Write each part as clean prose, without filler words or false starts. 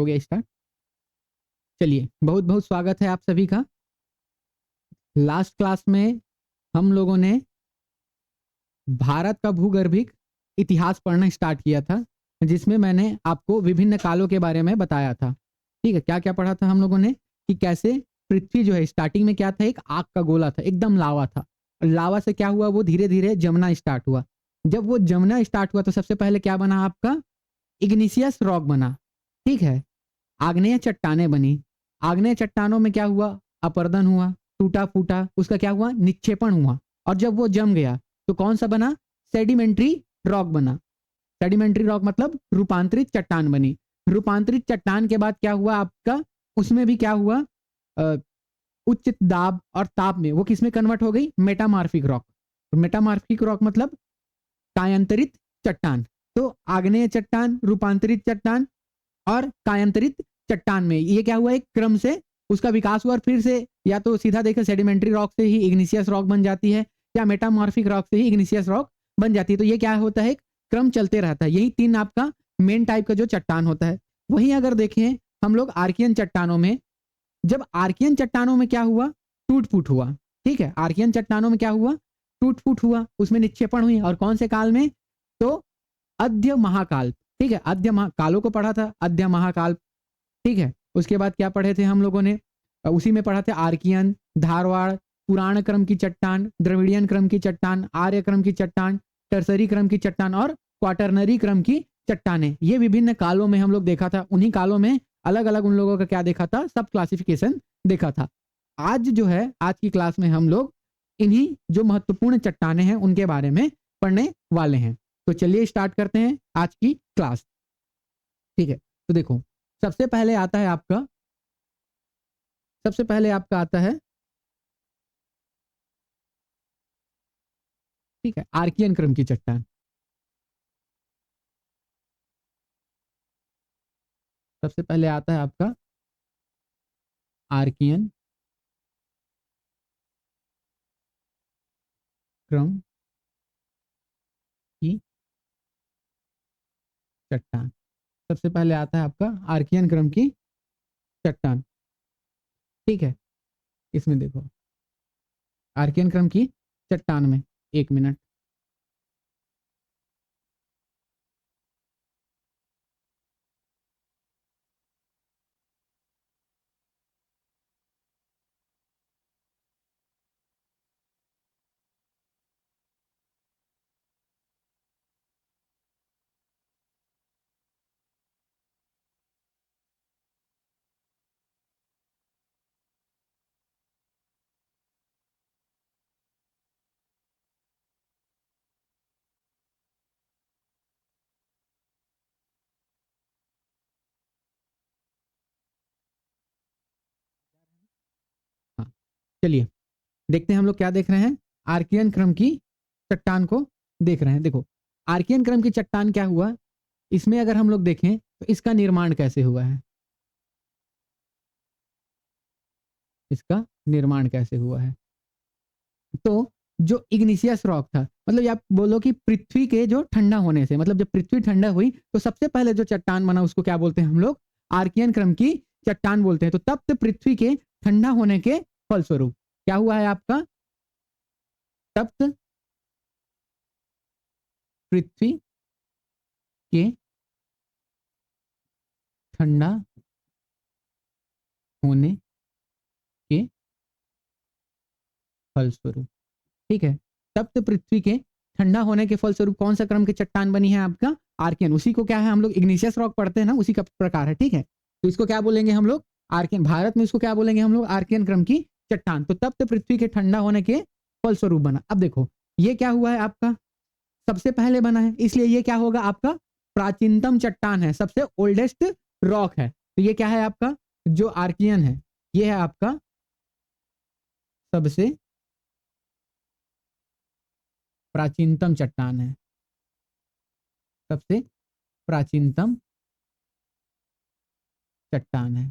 हो गया स्टार्ट। चलिए, बहुत बहुत स्वागत है आप सभी का। लास्ट क्लास में हम लोगों ने भारत का भूगर्भिक इतिहास पढ़ना स्टार्ट किया था, जिसमें मैंने आपको विभिन्न कालों के बारे में बताया था। ठीक है, क्या क्या पढ़ा था हम लोगों ने कि कैसे पृथ्वी जो है स्टार्टिंग में क्या था, एक आग का गोला था, एकदम लावा था। लावा से क्या हुआ, वो धीरे धीरे जमना स्टार्ट हुआ। जब वो जमना स्टार्ट हुआ तो सबसे पहले क्या बना आपका, इग्निशियस रॉक बना। ठीक है, आग्नेय चट्टानें बनी। आग्नेय चट्टानों में क्या हुआ, अपरदन हुआ, टूटा फूटा, उसका क्या हुआ, निक्षेपण हुआ। और जब वो जम गया तो कौन सा बना, सेडिमेंट्री रॉक बना। सेडिमेंट्री रॉक मतलब रूपांतरित चट्टान बनी। रूपांतरित चट्टान के बाद क्या हुआ आपका, उसमें भी क्या हुआ, उच्च दाब और ताप में वो किसमें कन्वर्ट हो गई, मेटामार्फिक रॉक। मेटामार्फिक रॉक मतलब कायांतरित चट्टान। तो आग्नेय चट्टान, रूपांतरित चट्टान और कायांतरित चट्टान में ये क्या हुआ, एक क्रम से उसका विकास हुआ। और फिर से या तो सीधा देखें सेडिमेंट्री रॉक से ही इग्निशियस रॉक बन जाती है, या मेटामॉर्फिक रॉक से ही इग्निशियस रॉक बन जाती है। तो ये क्या होता है, क्रम चलते रहता है। यही तीन आपका मेन टाइप का जो चट्टान होता है। वहीं अगर देखें हम लोग आर्कियन चट्टानों में, जब आर्कियन चट्टानों में क्या हुआ, टूट फूट हुआ। ठीक है, आर्कियन चट्टानों में क्या हुआ, टूट फूट हुआ, उसमें निक्षेपण हुई। और कौन से काल में, तो अद्य महाकाल। ठीक है, अद्य कालों को पढ़ा था, अद्य महाकाल। ठीक है, उसके बाद क्या पढ़े थे हम लोगों ने, उसी में पढ़ा था आर्कियन, धारवाड़, पुराण क्रम की चट्टान, द्रविडियन क्रम की चट्टान, आर्य क्रम की चट्टान, टर्सरी क्रम की चट्टान और क्वाटरनरी क्रम की चट्टानें। ये विभिन्न कालों में हम लोग देखा था। उन्हीं कालों में अलग अलग उन लोगों का क्या देखा था, सब क्लासिफिकेशन देखा था। आज जो है, आज की क्लास में हम लोग इन्हीं जो महत्वपूर्ण चट्टानें हैं उनके बारे में पढ़ने वाले हैं। तो चलिए स्टार्ट करते हैं आज की क्लास। ठीक है, तो देखो सबसे पहले आता है आपका, सबसे पहले आपका आता है, ठीक है, आर्कियन क्रम की चट्टान। सबसे पहले आता है आपका आर्कियन क्रम की चट्टान। सबसे पहले आता है आपका आर्कियन क्रम की चट्टान। ठीक है, इसमें देखो आर्कियन क्रम की चट्टान में, एक मिनट, हाँ चलिए देखते हैं हम लोग क्या देख रहे हैं, आर्कियन क्रम की चट्टान को देख रहे हैं। देखो आर्कियन क्रम की चट्टान क्या हुआ, इसमें अगर हम लोग देखें तो इसका निर्माण कैसे हुआ है, इसका निर्माण कैसे हुआ है। तो जो इग्निशियस रॉक था, मतलब आप बोलो कि पृथ्वी के जो ठंडा होने से, मतलब जब पृथ्वी ठंडा हुई तो सबसे पहले जो चट्टान बना उसको क्या बोलते हैं हम लोग, आर्कियन क्रम की चट्टान बोलते हैं। तो तप्त पृथ्वी के ठंडा होने के फलस्वरूप क्या हुआ है आपका, तप्त पृथ्वी के ठंडा होने के फलस्वरूप। ठीक है, तप्त पृथ्वी के ठंडा होने के फलस्वरूप कौन सा क्रम की चट्टान बनी है आपका, आर्कियन। उसी को क्या है हम लोग इग्निशियस रॉक पढ़ते हैं ना, उसी का प्रकार है। ठीक है, तो इसको क्या बोलेंगे हम लोग, आर्कियन। भारत में इसको क्या बोलेंगे हम लोग, आर्कियन क्रम की चट्टान। तो तप्त पृथ्वी के ठंडा होने के फलस्वरूप बना। अब देखो ये क्या हुआ है आपका, सबसे पहले बना है, इसलिए ये क्या होगा आपका, प्राचीनतम चट्टान है, सबसे ओल्डेस्ट रॉक है। तो ये क्या है आपका, जो आर्कियन है ये है आपका सबसे प्राचीनतम चट्टान है, सबसे प्राचीनतम चट्टान है।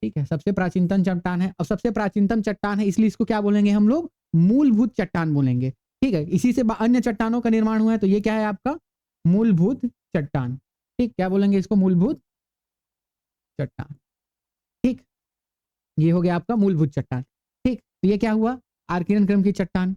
ठीक है, सबसे प्राचीनतम चट्टान है। और सबसे प्राचीनतम चट्टान है इसलिए इसको क्या बोलेंगे हम लोग, मूलभूत चट्टान बोलेंगे। ठीक है, इसी से अन्य चट्टानों का निर्माण हुआ है। तो ये क्या है आपका, मूलभूत चट्टान। ठीक, क्या बोलेंगे इसको, मूलभूत चट्टान। ठीक, ये हो गया आपका मूलभूत चट्टान। ठीक, तो ये क्या हुआ, आर्कियन क्रम की चट्टान।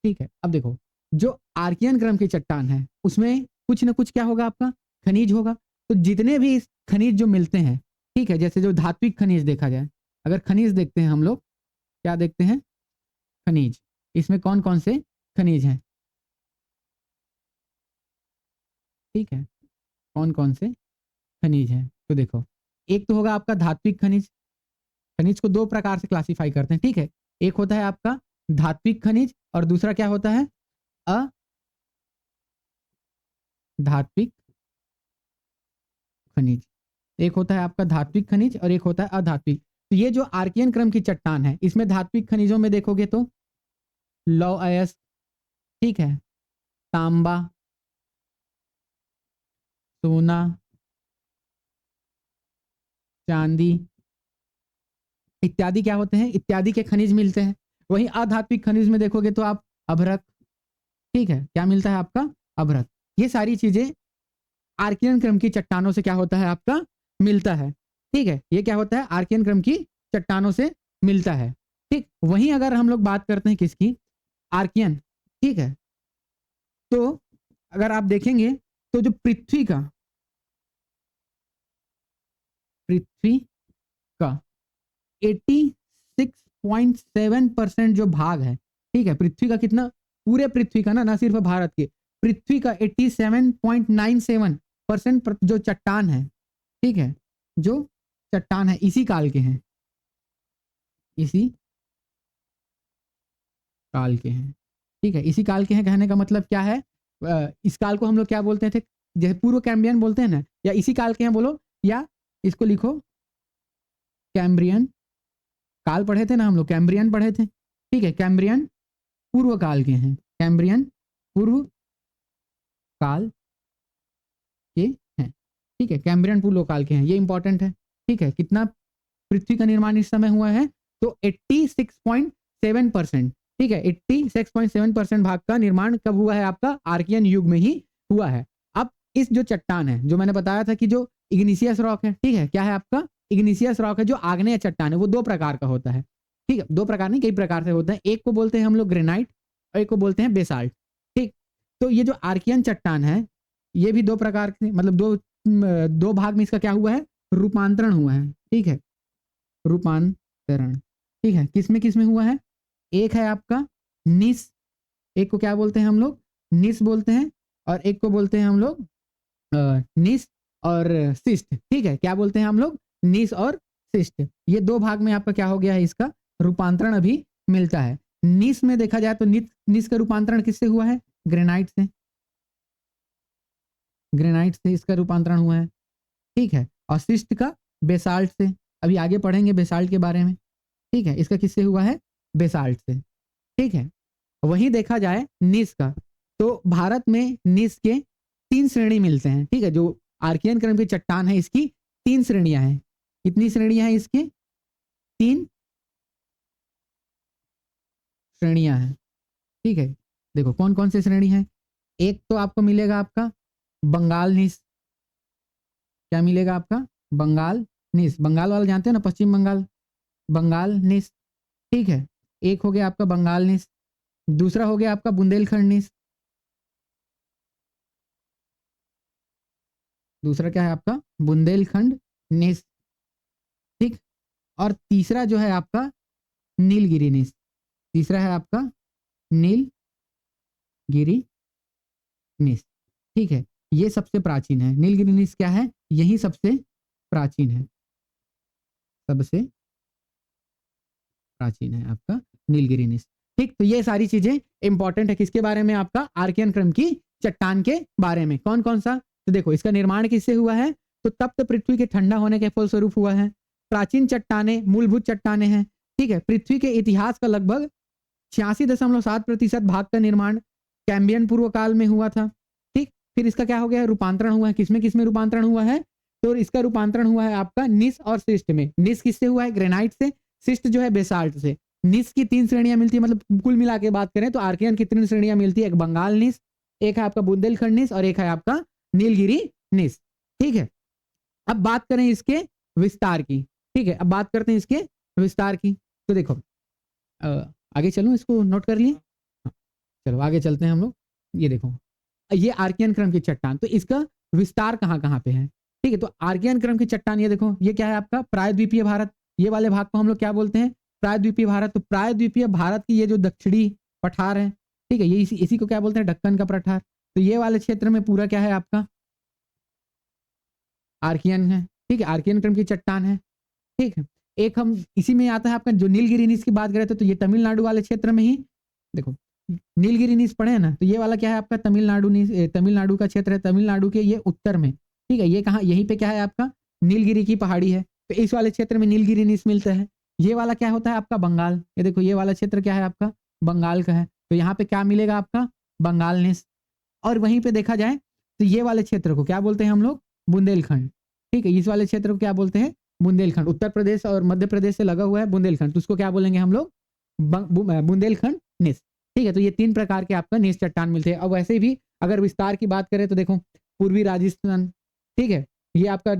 ठीक है, अब देखो जो आर्कियन क्रम की चट्टान है उसमें कुछ ना कुछ क्या होगा, आपका खनिज होगा। तो जितने भी खनिज जो मिलते हैं, ठीक है, जैसे जो धात्विक खनिज देखा जाए, अगर खनिज देखते हैं हम लोग, क्या देखते हैं, खनिज, इसमें कौन कौन से खनिज हैं, ठीक है, कौन कौन से खनिज हैं, तो देखो एक तो होगा आपका धात्विक खनिज। खनिज को दो प्रकार से क्लासिफाई करते हैं, ठीक है, एक होता है आपका धात्विक खनिज और दूसरा क्या होता है, अधात्विक खनिज। एक होता है आपका धात्विक खनिज और एक होता है अधात्विक। तो ये जो आर्कियन क्रम की चट्टान है इसमें धात्विक खनिजों में देखोगे तो लौह अयस्क, ठीक है, तांबा, सोना, चांदी इत्यादि क्या होते हैं, इत्यादि के खनिज मिलते हैं। वहीं अधात्विक खनिज में देखोगे तो आप अभ्रक, ठीक है, क्या मिलता है आपका, अभ्रक। ये सारी चीजें आर्कियन क्रम की चट्टानों से क्या होता है, आपका मिलता है। ठीक है, ये क्या होता है, आर्कियन क्रम की चट्टानों से मिलता है। ठीक, वहीं अगर हम लोग बात करते हैं किसकी, आर्कियन, ठीक है, तो अगर आप देखेंगे तो जो पृथ्वी का 86.7% जो भाग है, ठीक है, पृथ्वी का कितना, पूरे पृथ्वी का ना सिर्फ भारत के, पृथ्वी का 87.97% जो चट्टान है, ठीक है, जो चट्टान है इसी काल के हैं, इसी काल के हैं। ठीक है, इसी काल के हैं कहने का मतलब क्या है, इस काल को हम लोग क्या बोलते थे, जैसे पूर्व कैम्ब्रियन बोलते हैं ना, या इसी काल के हैं बोलो, या इसको लिखो कैम्ब्रियन काल, पढ़े थे ना हम लोग, कैम्ब्रियन पढ़े थे, ठीक है, कैम्ब्रियन पूर्व काल के हैं, कैम्ब्रियन पूर्व काल के हैं, ठीक है, कैम्ब्रियन पूर्व काल के हैं, ये इंपॉर्टेंट है। ठीक है, कितना पृथ्वी का निर्माण इस समय हुआ है, तो 86.7%, ठीक है, 86.7% भाग का निर्माण कब हुआ है, आपका आर्कियन युग में ही हुआ है। अब इस जो चट्टान है, जो मैंने बताया था कि जो इग्निशियस रॉक है, ठीक है, क्या है आपका, इग्निशियस रॉक है, जो आग्नेय चट्टान है, वो दो प्रकार का होता है। ठीक है, दो प्रकार नहीं, कई प्रकार से होता है, एक को बोलते हैं हम लोग ग्रेनाइट और एक को बोलते हैं बेसाल्ट। ठीक, तो ये जो आर्कियन चट्टान है, ये भी दो प्रकार के, मतलब दो भाग में इसका क्या हुआ है, रूपांतरण हुआ है। ठीक है, रूपांतरण, ठीक है, किस में हुआ है, एक है आपका निस, एक को क्या बोलते हैं हम लोग, निस बोलते हैं, और एक को बोलते हैं हम लोग निस और सिस्ट। ठीक है, क्या बोलते हैं हम लोग, निस और सिस्ट। ये दो भाग में आपका क्या हो गया है, इसका रूपांतरण अभी मिलता है। निस में देखा जाए तो निस का रूपांतरण किससे हुआ है, ग्रेनाइट से, ग्रेनाइट से इसका रूपांतरण हुआ है। ठीक है, और सिस्ट का बेसाल्ट से, अभी आगे पढ़ेंगे बेसाल्ट के बारे में। ठीक है, इसका किससे हुआ है, बेसाल्ट से। ठीक है, वहीं देखा जाए निस का, तो भारत में निस के 3 श्रेणी मिलते हैं। ठीक है, जो आर्कियन क्रम की चट्टान है इसकी 3 श्रेणियां हैं। कितनी श्रेणियां हैं इसकी, 3 श्रेणियां हैं। ठीक है, देखो कौन कौन से श्रेणी हैं, एक तो आपको मिलेगा आपका बंगाल निस, क्या मिलेगा आपका, बंगाल निस, बंगाल वाला जानते हो ना, पश्चिम बंगाल, बंगाल निस। ठीक है, एक हो गया आपका बंगाल निस, दूसरा हो गया आपका बुंदेलखंड निस, दूसरा क्या है आपका, बुंदेलखंड निस। ठीक, और तीसरा जो है आपका नीलगिरी निस, तीसरा है आपका नीलगिरी निस। ठीक है, ये सबसे प्राचीन है, नीलगिरी निस क्या है, यही सबसे प्राचीन है, सबसे प्राचीन है आपका नीलगिरी निस। ठीक, तो ये सारी चीजें इंपॉर्टेंट है, किसके बारे में, आपका आर्कियन क्रम की चट्टान के बारे में। कौन कौन सा, तो देखो इसका निर्माण किससे हुआ है, तो तप्त पृथ्वी के ठंडा होने के फलस्वरूप हुआ है। प्राचीन चट्टाने मूलभूत चट्टाने हैं। ठीक है, पृथ्वी के इतिहास का लगभग 86.7% भाग का निर्माण कैम्बियन पूर्व काल में हुआ था। ठीक, फिर इसका क्या हो गया, रूपांतरण हुआ है, किसमें रूपांतरण हुआ है, तो इसका रूपांतरण हुआ है आपका निस और सिस्ट में। निस किससे हुआ है, ग्रेनाइट से, सिस्ट जो है बेसाल्ट से। निस की 3 श्रेणियां मिलती है, मतलब कुल मिला के बात करें तो आर्कियन की 3 श्रेणियां मिलती है, एक बंगाल निस, एक है आपका बुंदेलखंड निस और एक है आपका नीलगिरी निस। ठीक है, अब बात करें इसके विस्तार की, ठीक है, अब बात करते हैं इसके विस्तार की। तो देखो आगे चलूं, इसको नोट कर लिए, हाँ, चलो आगे चलते हैं हम लोग। ये देखो, ये आर्कियन क्रम की चट्टान, तो इसका विस्तार कहाँ कहाँ पे है, ठीक है। तो आर्कियन क्रम की चट्टान, ये देखो, ये क्या है आपका प्रायद्वीपीय भारत, ये वाले भाग को हम लोग क्या बोलते हैं, प्रायद्वीपीय भारत। तो प्रायद्वीपीय भारत की ये जो दक्षिणी पठार है, ठीक है, ये इसी को क्या बोलते हैं, ढक्कन का पठार। तो ये वाले क्षेत्र में पूरा क्या है आपका आर्कियन है, ठीक है, आर्कियन क्रम की चट्टान है, ठीक है। एक हम इसी में आता है आपका जो नीलगिरी नीस की बात करें तो ये तमिलनाडु वाले क्षेत्र में ही, देखो नीलगिरी नीस पढ़े हैं ना, तो ये वाला क्या है आपका तमिलनाडु नीस, तमिलनाडु का क्षेत्र है, तमिलनाडु के ये उत्तर में, ठीक है। ये कहाँ, यहीं पे क्या है आपका नीलगिरी की पहाड़ी है, तो इस वाले क्षेत्र में नीलगिरी नीस मिलता है। ये वाला क्या होता है आपका बंगाल, ये देखो ये वाला क्षेत्र क्या है आपका बंगाल का है, तो यहाँ पे क्या मिलेगा आपका बंगाल नीस। और वहीं पे देखा जाए तो ये वाले क्षेत्र को क्या बोलते हैं हम लोग बुंदेलखंड, ठीक है, इस वाले क्षेत्र को क्या बोलते हैं बुंदेलखंड। उत्तर प्रदेश और मध्य प्रदेश से लगा हुआ है बुंदेलखंड, तो उसको क्या बोलेंगे हम लोग बुंदेलखंड निस, ठीक है। तो ये तीन प्रकार के आपका निस चट्टान मिलते हैं। अब वैसे भी अगर विस्तार की बात करें तो देखो पूर्वी राजस्थान, ठीक है, ये आपका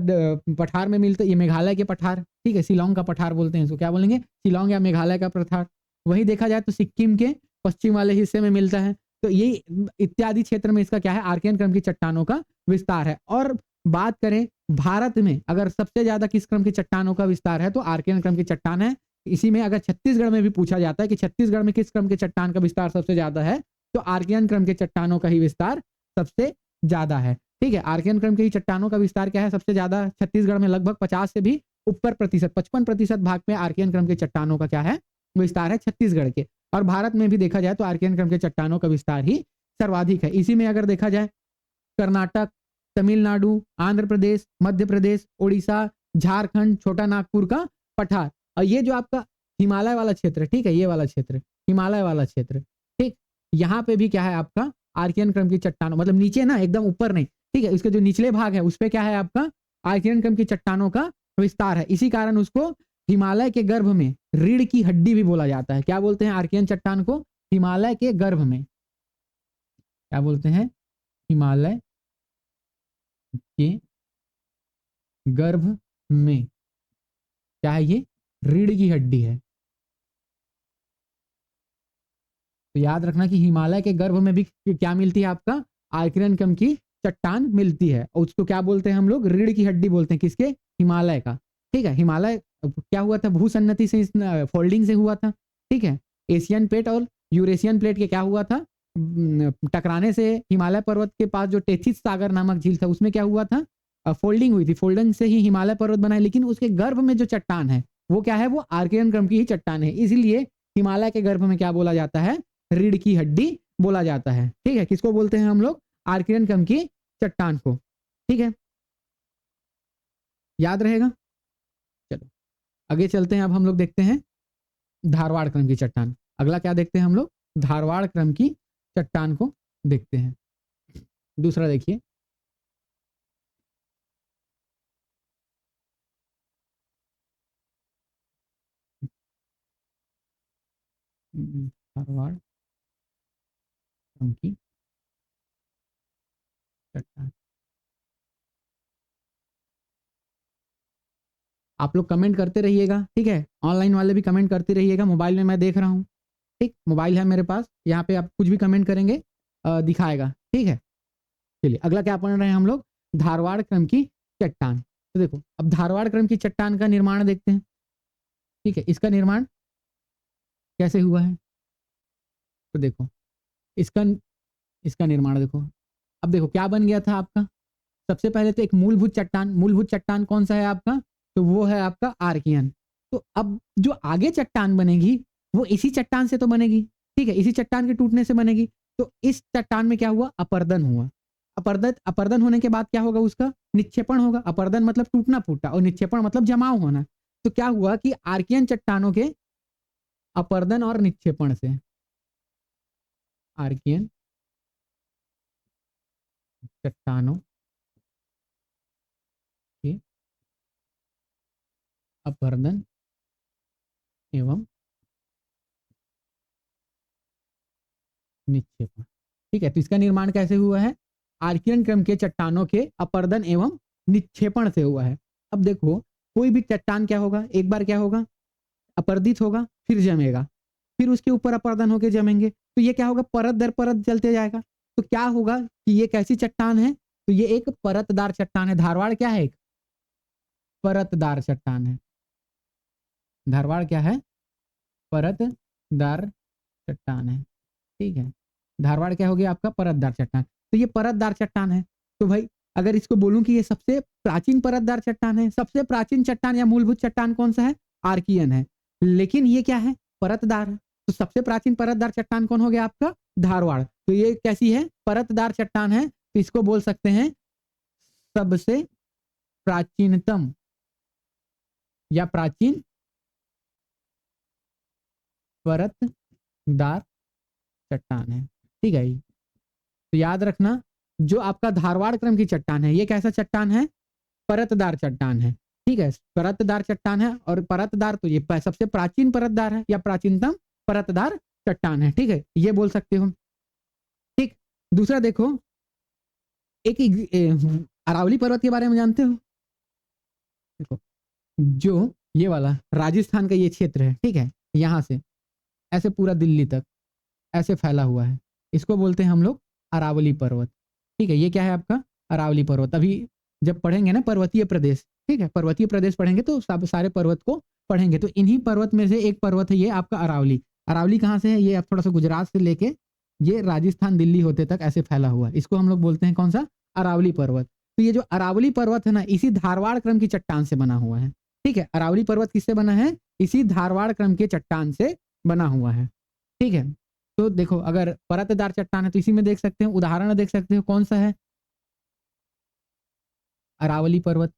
पठार में मिलता है, ये मेघालय के पठार, ठीक है, शिलोंग का पठार बोलते हैं इसको, क्या बोलेंगे शिलोंग या मेघालय का पठार। वही देखा जाए तो सिक्किम के पश्चिम वाले हिस्से में मिलता है। तो ये इत्यादि क्षेत्र में इसका क्या है आर्कियन क्रम की चट्टानों का विस्तार है। और बात करें भारत में अगर सबसे ज्यादा किस क्रम की चट्टानों का विस्तार है तो आर्कियन क्रम की चट्टान है। इसी में अगर छत्तीसगढ़ में भी पूछा जाता है कि छत्तीसगढ़ में किस क्रम के चट्टान का विस्तार सबसे ज्यादा है, तो आर्कियन क्रम के चट्टानों का ही विस्तार सबसे ज्यादा है, ठीक है। आर्कियन क्रम के ही चट्टानों का विस्तार क्या है सबसे ज्यादा, छत्तीसगढ़ में लगभग 50 से भी ऊपर प्रतिशत, 55% भाग में आर्कियन क्रम के चट्टानों का क्या है विस्तार है छत्तीसगढ़ के। और भारत में भी देखा जाए तो आर्कियन क्रम के चट्टानों का विस्तार ही सर्वाधिक है। इसी में अगर देखा जाए कर्नाटक, तमिलनाडु, आंध्र प्रदेश, मध्य प्रदेश, उड़ीसा, झारखंड, छोटा नागपुर का पठार, और ये जो आपका हिमालय वाला क्षेत्र, ठीक है, ये वाला क्षेत्र हिमालय वाला क्षेत्र, ठीक, यहाँ पे भी क्या है आपका आर्कियन क्रम की चट्टानों, मतलब नीचे ना एकदम ऊपर नहीं, ठीक है, उसके जो निचले भाग है उस पे क्या है आपका आर्कियन क्रम की चट्टानों का विस्तार है। इसी कारण उसको हिमालय के गर्भ में रीढ़ की हड्डी भी बोला जाता है। क्या बोलते हैं आर्कियन चट्टान को, हिमालय के गर्भ में क्या बोलते हैं, हिमालय के गर्भ में क्या है, ये रीढ़ की हड्डी है। तो याद रखना कि हिमालय के गर्भ में भी क्या मिलती है आपका आर्कियन क्रम की चट्टान मिलती है, और उसको क्या बोलते हैं हम लोग रीढ़ की हड्डी बोलते हैं, किसके हिमालय का, ठीक है। हिमालय क्या हुआ था भूसन्नति से, इस फोल्डिंग से हुआ था, ठीक है। एशियन प्लेट और यूरेशियन प्लेट के क्या हुआ था टकराने से हिमालय पर्वत के पास जो टेथिस सागर नामक झील था उसमें क्या हुआ था फोल्डिंग हुई थी, फोल्डिंग से ही हिमालय पर्वत बना है। लेकिन उसके गर्भ में जो चट्टान है वो क्या है, वो आर्कियन क्रम की ही चट्टान है, इसलिए हिमालय के गर्भ में क्या बोला जाता है रीढ़ की हड्डी बोला जाता है, ठीक है। किसको बोलते हैं हम लोग आर्कियन क्रम की चट्टान को, ठीक है, याद रहेगा। चलो आगे चलते हैं, अब हम लोग देखते हैं धारवाड़ क्रम की चट्टान। अगला क्या देखते हैं हम लोग धारवाड़ क्रम की चट्टान को देखते हैं। दूसरा देखिए धारवाड़ क्रम की चट्टान। आप लोग कमेंट करते रहिएगा, ठीक है, ऑनलाइन वाले भी कमेंट करते रहिएगा, मोबाइल में मैं देख रहा हूँ, ठीक, मोबाइल है मेरे पास, यहाँ पे आप कुछ भी कमेंट करेंगे दिखाएगा, ठीक है। चलिए अगला क्या पढ़ रहे हैं हम लोग धारवाड़ क्रम की चट्टान। तो देखो अब धारवाड़ क्रम की चट्टान का निर्माण देखते हैं, ठीक है, इसका निर्माण कैसे हुआ है। तो देखो इसका इसका निर्माण देखो, अब देखो क्या बन गया था आपका, सबसे पहले तो एक मूलभूत चट्टान कौन सा है आपका, तो वो है आपका आर्कियन। तो अब जो आगे चट्टान बनेगी वो इसी चट्टान से तो बनेगी, ठीक है, इसी चट्टान के टूटने से बनेगी। तो इस चट्टान में क्या हुआ अपर्दन हुआ, अपर्दन होने के बाद क्या होगा उसका निक्षेपण होगा। अपर्दन मतलब टूटना फूटना और निक्षेपण मतलब जमाव होना। तो क्या हुआ कि आर्कियन चट्टानों के अपर्दन और निक्षेपण से, आर्कियन चट्टानों के अपर्दन एवं निक्षेपण, ठीक है। तो इसका निर्माण कैसे हुआ है आर्कियन क्रम के चट्टानों के अपर्दन एवं निक्षेपण से हुआ है। अब देखो कोई भी चट्टान क्या होगा, एक बार क्या होगा, अपर्दित होगा, फिर जमेगा, फिर उसके ऊपर अपर्दन होकर जमेंगे, तो ये क्या होगा, परत दर परत चलते जाएगा। तो क्या होगा कि ये कैसी चट्टान है, तो ये एक परतदार चट्टान है। धारवाड़ क्या है, एक परतदार चट्टान है। धारवाड़ क्या है, परतदार चट्टान है। ठीक है, धारवाड़ क्या हो गया आपका, परतदार चट्टान। तो ये परतदार चट्टान है। तो भाई अगर इसको बोलूं कि ये सबसे प्राचीन परतदार चट्टान है, सबसे प्राचीन चट्टान या मूलभूत चट्टान कौन सा है, आर्कियन है। लेकिन ये क्या है, परतदार है। तो सबसे प्राचीन परतदार चट्टान कौन हो गया आपका, धारवाड़। तो ये कैसी है, परतदार चट्टान है। तो इसको बोल सकते हैं सबसे प्राचीनतम या प्राचीन परतदार चट्टान है। ठीक है, तो याद रखना जो आपका धारवाड़ क्रम की चट्टान है, ये कैसा चट्टान है, परतदार चट्टान है। ठीक है, परतदार चट्टान है, और परतदार तो ये सबसे प्राचीन परतदार है या प्राचीनतम परतदार चट्टान है। ठीक है, ये बोल सकते हो। ठीक, दूसरा देखो, अरावली पर्वत के बारे में जानते हो। देखो जो ये वाला राजस्थान का ये क्षेत्र है, ठीक है, यहाँ से ऐसे पूरा दिल्ली तक ऐसे फैला हुआ है, इसको बोलते हैं हम लोग अरावली पर्वत। ठीक है, ये क्या है आपका, अरावली पर्वत। अभी जब पढ़ेंगे ना पर्वतीय प्रदेश, ठीक है, पर्वतीय प्रदेश पढ़ेंगे तो सब सारे पर्वत को पढ़ेंगे। तो इन्हीं पर्वत में से एक पर्वत है ये आपका अरावली। अरावली कहाँ से है, ये आप थोड़ा सा गुजरात से लेके ये राजस्थान दिल्ली होते तक ऐसे फैला हुआ है, इसको हम लोग बोलते हैं कौन सा, अरावली पर्वत। तो ये जो अरावली पर्वत है ना, इसी धारवाड़ क्रम की चट्टान से बना हुआ है। ठीक है, अरावली पर्वत किससे बना है, इसी धारवाड़ क्रम के चट्टान से बना हुआ है। ठीक है, तो देखो अगर परतदार चट्टान है तो इसी में देख सकते हो, उदाहरण देख सकते हो कौन सा है, अरावली पर्वत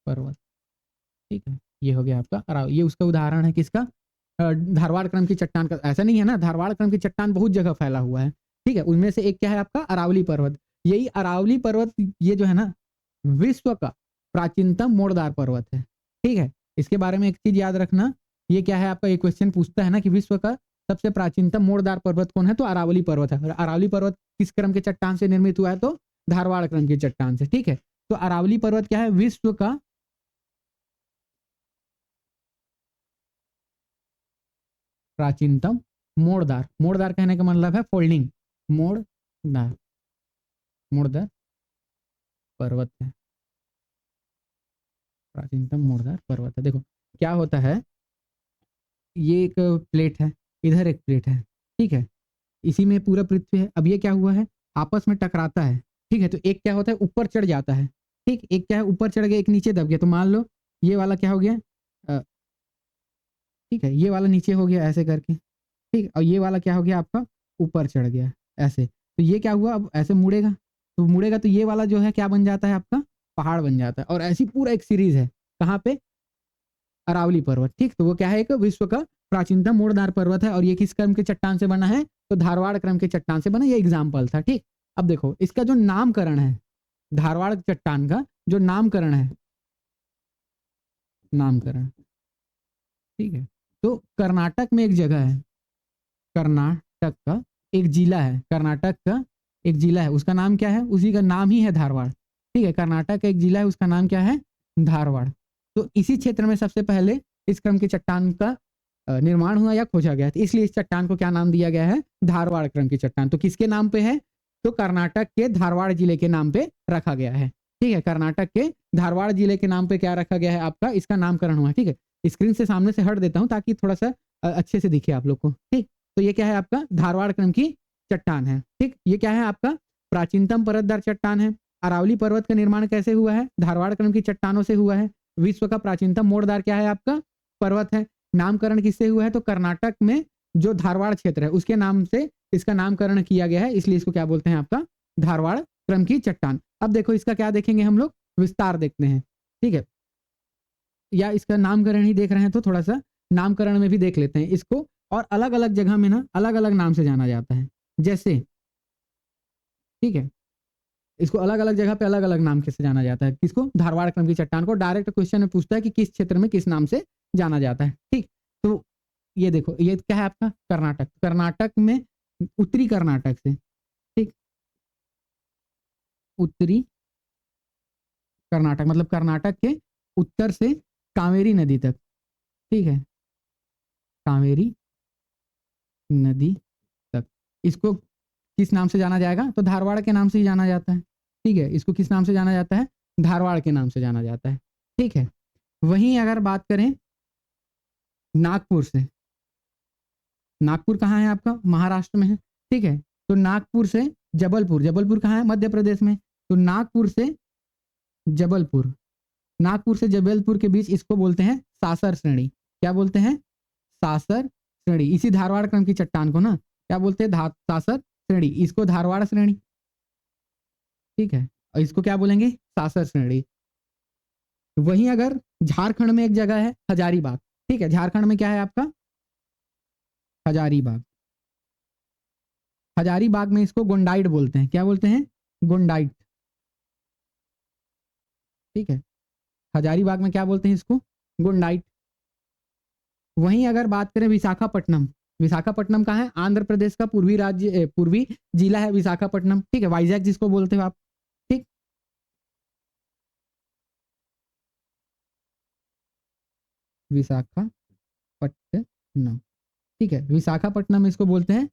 पर्वत। ठीक है, ये हो गया आपका ये उसका उदाहरण है किसका, धारवाड़ क्रम की चट्टान का। ऐसा नहीं है ना, धारवाड़ क्रम की चट्टान बहुत जगह फैला हुआ है। ठीक है, उनमें से एक क्या है आपका, अरावली पर्वत। यही अरावली पर्वत ये जो है ना, विश्व का प्राचीनतम मोड़दार पर्वत है। ठीक है, इसके बारे में एक चीज याद रखना, ये क्या है आपका, एक क्वेश्चन पूछता है ना कि विश्व का सबसे प्राचीनतम मोड़दार पर्वत कौन है, तो अरावली पर्वत है। अरावली पर्वत किस क्रम के चट्टान से निर्मित हुआ है, तो धारवाड़ क्रम की चट्टान से। ठीक है, तो अरावली पर्वत क्या है, विश्व का प्राचीनतम मोड़दार, मोड़दार कहने का मतलब है फोल्डिंग, मोड़दार, मोड़दार पर्वत है, प्राचीनतम मोड़दार पर्वत है। देखो क्या होता है, ये एक प्लेट है, इधर एक प्लेट है, ठीक है, इसी में पूरा पृथ्वी है। अब ये क्या हुआ है, आपस में टकराता है। ठीक है, तो एक क्या होता है, ऊपर चढ़ जाता है। ठीक, एक क्या है, ऊपर चढ़ गया, एक नीचे दब गया। तो मान लो ये वाला क्या हो गया, ठीक है, ये वाला नीचे हो गया ऐसे करके। ठीक, और ये वाला क्या हो गया आपका, ऊपर चढ़ गया ऐसे। तो ये क्या हुआ, अब ऐसे मुड़ेगा, तो मुड़ेगा तो ये वाला जो है क्या बन जाता है आपका, पहाड़ बन जाता है। और ऐसी पूरा एक सीरीज है, कहाँ पे, अरावली पर्वत। ठीक, तो वो क्या है, एक विश्व का प्राचीनतम मोड़दार पर्वत है। और ये किस क्रम के चट्टान से बना है, तो धारवाड़ क्रम के चट्टान से बना, ये एग्जाम्पल था। ठीक, अब देखो इसका जो नामकरण है, धारवाड़ चट्टान का जो नामकरण है, नामकरण, ठीक है, तो कर्नाटक में एक जगह है, कर्नाटक का एक जिला है, कर्नाटक का एक जिला है, उसका नाम क्या है, उसी का नाम ही है धारवाड़। ठीक है, कर्नाटक का एक जिला है, उसका नाम क्या है, धारवाड़। तो इसी क्षेत्र में सबसे पहले इस क्रम की चट्टान का निर्माण हुआ या खोजा गया, तो इसलिए इस चट्टान को क्या नाम दिया गया है, धारवाड़ क्रम की चट्टान। तो किसके नाम पे है, तो कर्नाटक के धारवाड़ जिले के नाम पे रखा गया है। ठीक है, कर्नाटक के धारवाड़ जिले के नाम पे क्या रखा गया है आपका, इसका नामकरण हुआ है। ठीक है, स्क्रीन से सामने से हट देता हूँ ताकि थोड़ा सा अच्छे से दिखे आप लोग को। ठीक, तो ये क्या है आपका, धारवाड़ क्रम की चट्टान है। ठीक, ये क्या है आपका, प्राचीनतम परतदार चट्टान है। अरावली पर्वत का निर्माण कैसे हुआ है, धारवाड़ क्रम की चट्टानों से हुआ है। विश्व का प्राचीनतम मोड़दार क्या है आपका, पर्वत है। नामकरण किससे हुआ है, तो कर्नाटक में जो धारवाड़ क्षेत्र है उसके नाम से इसका नामकरण किया गया है, इसलिए इसको क्या बोलते हैं आपका, धारवाड़ क्रम की चट्टान। अब देखो इसका क्या देखेंगे हम लोग, विस्तार देखते हैं। ठीक है, या इसका नामकरण ही देख रहे हैं तो थोड़ा सा नामकरण में भी देख लेते हैं इसको। और अलग अलग जगह में ना अलग अलग नाम से जाना जाता है, जैसे, ठीक है, इसको अलग अलग जगह पे अलग अलग नाम से जाना जाता है। किसको, धारवाड़ क्रम की चट्टान को। डायरेक्ट क्वेश्चन में पूछता है कि किस क्षेत्र में किस नाम से जाना जाता है। ठीक, तो ये देखो ये क्या है आपका, कर्नाटक, कर्नाटक में उत्तरी कर्नाटक से, ठीक, उत्तरी कर्नाटक, मतलब कर्नाटक के उत्तर से कावेरी नदी तक, ठीक है, कावेरी नदी तक। इसको किस नाम से जाना जाएगा? तो धारवाड़ के नाम से ही जाना जाता है, ठीक है। इसको किस नाम से जाना जाता है? धारवाड़ के नाम से जाना जाता है, ठीक है। वहीं अगर बात करें नागपुर से, नागपुर कहाँ है आपका? महाराष्ट्र में है, ठीक है। तो नागपुर से जबलपुर, जबलपुर कहाँ है? मध्य प्रदेश में। तो नागपुर से जबलपुर, नागपुर से जबलपुर के बीच इसको बोलते हैं सासर श्रेणी। क्या बोलते हैं? सासर श्रेणी। इसी धारवाड़ क्रम की चट्टान को ना क्या बोलते हैं? सासर श्रेणी। इसको धारवाड़ श्रेणी, ठीक है, और इसको क्या बोलेंगे? सासर श्रेणी। वहीं अगर झारखंड में एक जगह है हजारीबाग, ठीक है, झारखंड में क्या है आपका? हजारीबाग। हजारीबाग में इसको गोंडाइट बोलते हैं। क्या बोलते हैं? गोंडाइट, ठीक है। हजारीबाग में क्या बोलते हैं इसको? गोंडाइट। वहीं अगर बात करें विशाखापट्टनम, विशाखापट्टनम कहाँ है? आंध्र प्रदेश का पूर्वी राज्य, पूर्वी जिला है विशाखापट्टनम, ठीक है, वाइजैक जिसको बोलते हो आप, ठीक। विशाखापट्टनम, ठीक है, विशाखापट्टनम इसको बोलते हैं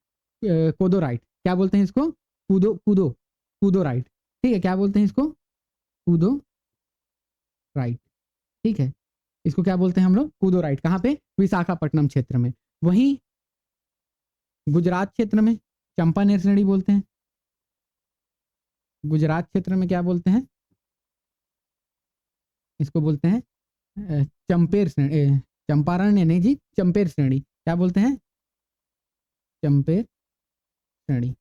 कोदोराइट। क्या बोलते हैं इसको? कूदो कूदो कूदोराइट, ठीक है। क्या बोलते हैं इसको? कूदो राइट, ठीक है। इसको क्या बोलते हैं हम लोग? कूदोराइट। कहाँ पे? विशाखापट्टनम क्षेत्र में। वहीं गुजरात क्षेत्र में चंपानेर श्रेणी बोलते हैं। गुजरात क्षेत्र में क्या बोलते हैं? इसको बोलते हैं चंपेर श्रेणी, चंपारण्य नहीं जी, चंपेर श्रेणी। क्या बोलते हैं? चंपेर श्रेणी,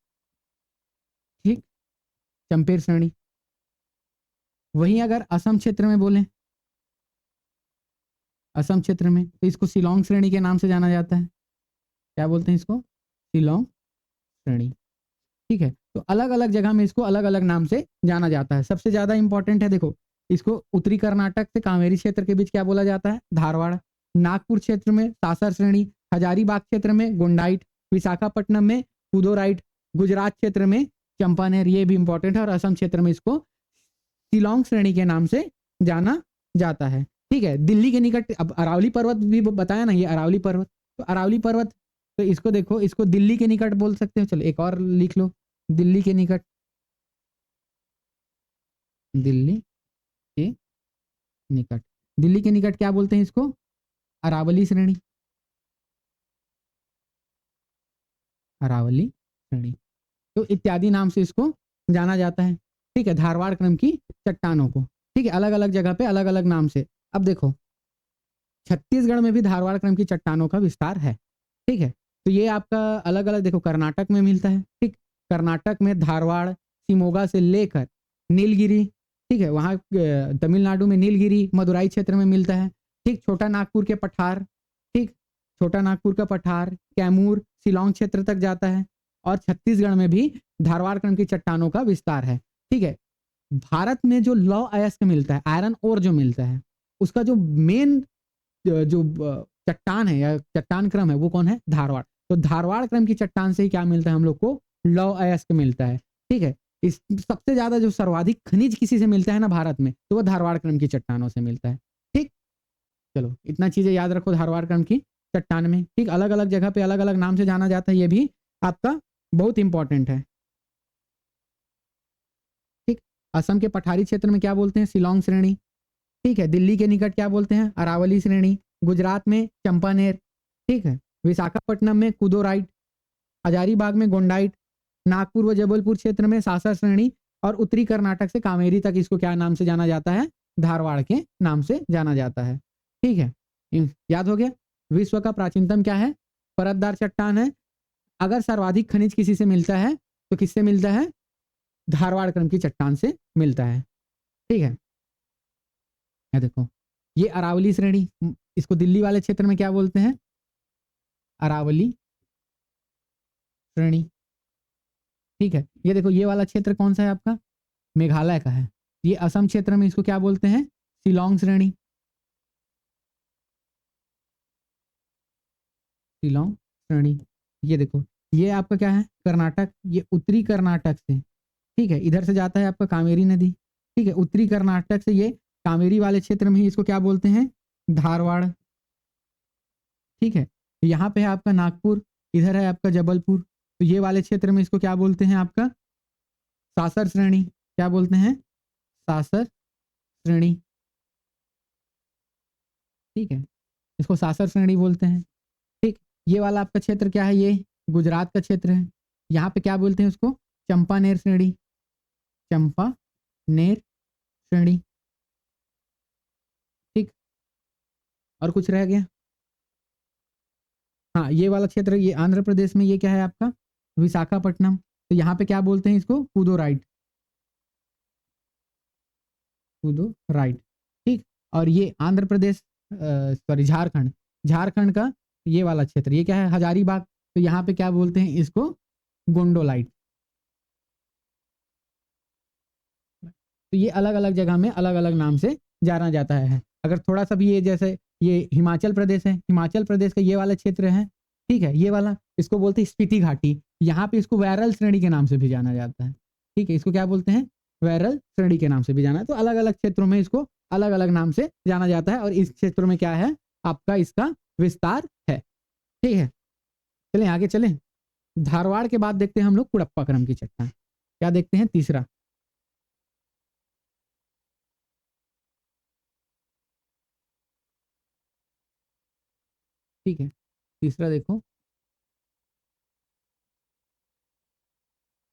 ठीक, चंपेर श्रेणी। वहीं अगर असम क्षेत्र में बोलें, असम क्षेत्र में, तो इसको शिलोंग श्रेणी के नाम से जाना जाता है। क्या बोलते हैं इसको? शिलोंग श्रेणी, ठीक है। तो अलग अलग जगह में इसको अलग अलग नाम से जाना जाता है। सबसे ज्यादा इंपॉर्टेंट है, देखो, इसको उत्तरी कर्नाटक से कावेरी क्षेत्र के बीच क्या बोला जाता है? धारवाड़। नागपुर क्षेत्र में सासर श्रेणी, हजारीबाग क्षेत्र में गोंडाइट, विशाखापट्टनम में कुदोराइट, गुजरात क्षेत्र में चंपानेर, ये भी इंपॉर्टेंट है, और असम क्षेत्र में इसको शिलोंग श्रेणी के नाम से जाना जाता है, ठीक है। दिल्ली के निकट, अब अरावली पर्वत भी बताया ना, ये अरावली पर्वत, तो अरावली पर्वत, तो इसको देखो, इसको दिल्ली के निकट बोल सकते हो। चलो एक और लिख लो, दिल्ली के निकट, दिल्ली के निकट, दिल्ली के निकट क्या बोलते हैं इसको? अरावली श्रेणी, अरावली श्रेणी, तो इत्यादि नाम से इसको जाना जाता है, ठीक है, धारवाड़ क्रम की चट्टानों को, ठीक है, अलग अलग जगह पे अलग अलग नाम से। अब देखो, छत्तीसगढ़ में भी धारवाड़ क्रम की चट्टानों का विस्तार है, ठीक है। तो ये आपका अलग अलग, देखो, कर्नाटक में मिलता है, ठीक, कर्नाटक में धारवाड़, शिमोगा से लेकर नीलगिरी, ठीक है, वहाँ तमिलनाडु में नीलगिरी, मदुराई क्षेत्र में मिलता है, ठीक। छोटा नागपुर के पठार, ठीक, छोटा नागपुर का पठार, कैमूर, शिलोंग क्षेत्र तक जाता है, और छत्तीसगढ़ में भी धारवाड़ क्रम की चट्टानों का विस्तार है, ठीक है। भारत में जो लौह अयस्क मिलता है, आयरन ओर जो मिलता है, उसका जो मेन जो चट्टान है या चट्टान क्रम है, वो कौन है? धारवाड़। तो धारवाड़ क्रम की चट्टान से ही क्या मिलता है हम लोग को? लौह अयस्क मिलता है, ठीक है। इस सबसे ज्यादा जो सर्वाधिक खनिज किसी से मिलता है ना भारत में, तो वो धारवाड़ क्रम की चट्टानों से मिलता है, ठीक। चलो इतना चीजें याद रखो धारवाड़ क्रम की चट्टान में, ठीक। अलग अलग जगह पे अलग अलग नाम से जाना जाता है, ये भी आपका बहुत इंपॉर्टेंट है, ठीक। असम के पठारी क्षेत्र में क्या बोलते हैं? शिलोंग श्रेणी, ठीक है। दिल्ली के निकट क्या बोलते हैं? अरावली श्रेणी। गुजरात में चंपानेर, ठीक है। विशाखापट्टनम में कुदोराइट, हजारीबाग में गोंडाइट, नागपुर व जबलपुर क्षेत्र में सासर श्रेणी, और उत्तरी कर्नाटक से कावेरी तक इसको क्या नाम से जाना जाता है? धारवाड़ के नाम से जाना जाता है, ठीक है। याद हो गया? विश्व का प्राचीनतम क्या है? परतदार चट्टान है। अगर सर्वाधिक खनिज किसी से मिलता है तो किससे मिलता है? धारवाड़ क्रम की चट्टान से मिलता है, ठीक है। ये देखो, ये अरावली श्रेणी, इसको दिल्ली वाले क्षेत्र में क्या बोलते हैं? अरावली श्रेणी, ठीक है। ये देखो, ये वाला क्षेत्र कौन सा है आपका? मेघालय का है। ये असम क्षेत्र में इसको क्या बोलते हैं? शिलोंग श्रेणी, शिलोंग श्रेणी। ये देखो, ये आपका क्या है? कर्नाटक, ये उत्तरी कर्नाटक से ठीक है, इधर से जाता है आपका कावेरी नदी। ठीक है, उत्तरी कर्नाटक से ये कावेरी वाले क्षेत्र में ही इसको क्या बोलते हैं, धारवाड़। ठीक है, यहाँ पे है आपका नागपुर, इधर है आपका जबलपुर, तो ये वाले क्षेत्र में इसको क्या बोलते हैं, आपका सासर श्रेणी। क्या बोलते हैं, सासर श्रेणी। ठीक है, इसको सासर श्रेणी बोलते हैं। ठीक, ये वाला आपका क्षेत्र क्या है, ये गुजरात का क्षेत्र है। यहाँ पे क्या बोलते हैं उसको, चंपानेर श्रेणी, चंपानेर श्रेणी। ठीक, और कुछ रह गया, हाँ ये वाला क्षेत्र, ये आंध्र प्रदेश में, ये क्या है आपका विशाखापट्टनम, तो यहाँ पे क्या बोलते हैं इसको, पुदोराइट, पुदोराइट। ठीक, और ये आंध्र प्रदेश, सॉरी झारखंड, झारखंड का ये वाला क्षेत्र, ये क्या है, हजारीबाग, तो यहाँ पे क्या बोलते हैं इसको, गोंडोलाइट। तो ये अलग अलग जगह में अलग अलग नाम से जाना जाता है। अगर थोड़ा सा भी ये, जैसे ये हिमाचल प्रदेश है, हिमाचल प्रदेश का ये वाला क्षेत्र है, ठीक है, ये वाला इसको बोलते हैं स्पीति घाटी, यहाँ पे इसको वैरल श्रेणी के नाम से भी जाना जाता है। ठीक है, इसको क्या बोलते हैं, वैरल श्रेणी के नाम से भी जाना है। तो अलग अलग क्षेत्रों में इसको अलग अलग नाम से जाना जाता है, और इस क्षेत्र में क्या है आपका, इसका विस्तार है। ठीक है, चलें आगे चलें। धारवाड़ के बाद देखते हैं हम लोग कुड़प्पा क्रम की चट्टान। क्या देखते हैं, तीसरा, ठीक है, तीसरा देखो,